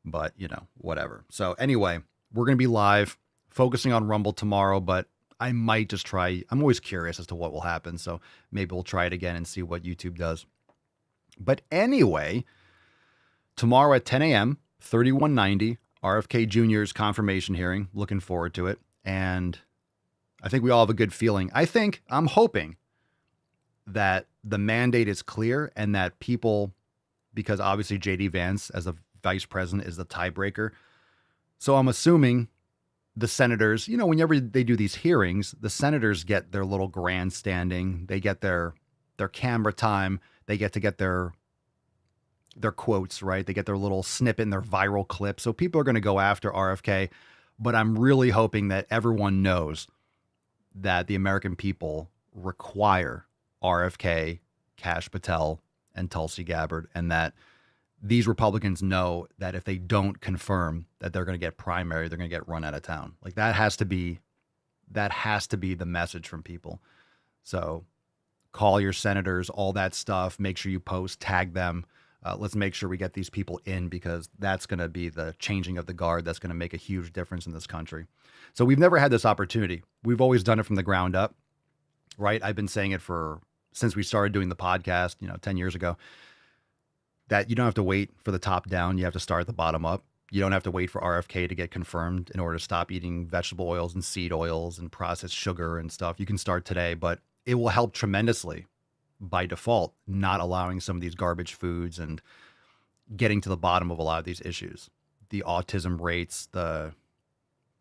but whatever. So anyway, we're going to be live focusing on Rumble tomorrow, but I might just try. I'm always curious as to what will happen. So maybe we'll try it again and see what YouTube does. But anyway, tomorrow at 10 a.m., 3190, RFK Jr.'s confirmation hearing. Looking forward to it. And I think we all have a good feeling. I'm hoping that the mandate is clear and that people, because obviously J.D. Vance as a vice president is the tiebreaker. So I'm assuming the senators, whenever they do these hearings, the senators get their little grandstanding. They get their camera time. They get their quotes, right? They get their little snippet and their viral clip. So people are going to go after RFK, but I'm really hoping that everyone knows that the American people require RFK, Kash Patel, and Tulsi Gabbard, and that these Republicans know that if they don't confirm that they're going to get primary, they're going to get run out of town. Like that has to be the message from people. So call your senators, all that stuff. Make sure you post, tag them. Let's make sure we get these people in because that's going to be the changing of the guard. That's going to make a huge difference in this country. So we've never had this opportunity. We've always done it from the ground up, right? I've been saying it since we started doing the podcast, 10 years ago, that you don't have to wait for the top down. You have to start at the bottom up. You don't have to wait for RFK to get confirmed in order to stop eating vegetable oils and seed oils and processed sugar and stuff. You can start today, but it will help tremendously by default, not allowing some of these garbage foods and getting to the bottom of a lot of these issues. The autism rates, the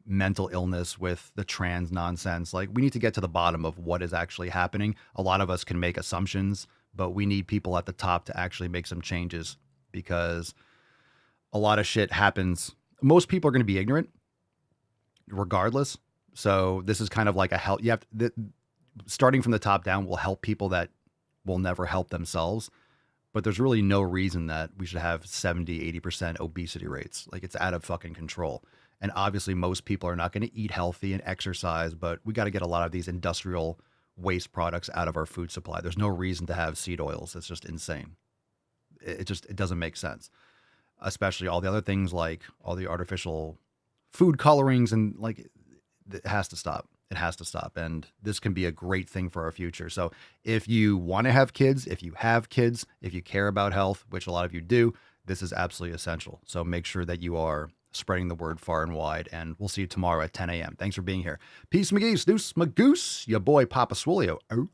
mental illness with the trans nonsense. Like we need to get to the bottom of what is actually happening. A lot of us can make assumptions, but we need people at the top to actually make some changes because a lot of shit happens. Most people are going to be ignorant regardless. So this is kind of like a help. Starting from the top down will help people that will never help themselves. But there's really no reason that we should have 70, 80% obesity rates. Like it's out of fucking control. And obviously most people are not going to eat healthy and exercise, but we got to get a lot of these industrial waste products out of our food supply. There's no reason to have seed oils. It's just insane. It doesn't make sense. Especially all the other things like all the artificial food colorings and like it has to stop. It has to stop. And this can be a great thing for our future. So if you want to have kids, if you have kids, if you care about health, which a lot of you do, this is absolutely essential. So make sure that you are spreading the word far and wide. And we'll see you tomorrow at 10 a.m. Thanks for being here. Peace, McGee's, deuce, magoose, your boy Papa Swole. Out.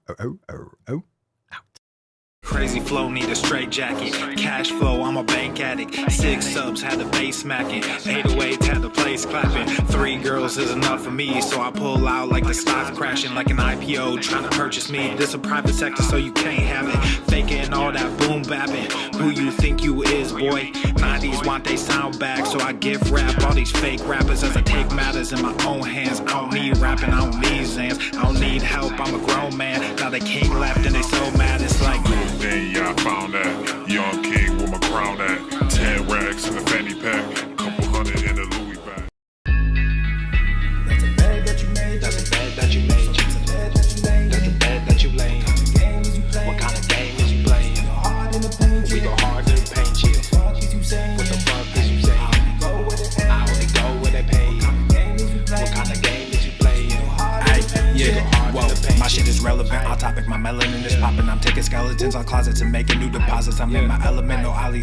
Crazy flow, need a straight jacket. Cash flow, I'm a bank addict. 6 subs, had the bass smacking. 808, had the place clapping. 3 girls is enough for me, so I pull out like the stock crashing. Like an IPO, trying to purchase me. This a private sector, so you can't have it. Faking all that boom bapping. Who you think you is, boy? 90s want they sound back, so I gift rap all these fake rappers as I take matters in my own hands. I don't need rapping, I don't need Zans. I don't need help, I'm a grown man. Now they king left and they so mad, it's like... Then yeah, I found that young king with my crown at 10 racks in the fanny pack, couple hundred in the Louis bag. That's a bag that you made. That's a bag that you made. That's a bag that you made. That's a bag that you laid. What kind of game is you playing? We go hard in the paint, chill. What the fuck is you saying? I only go where they pay. What kind of game is you playing? Yeah, whoa, my shit is relevant. On topic, my melanin is popping. I'm taking skeletons on closets and making new deposits. I'm in my element, no ollie.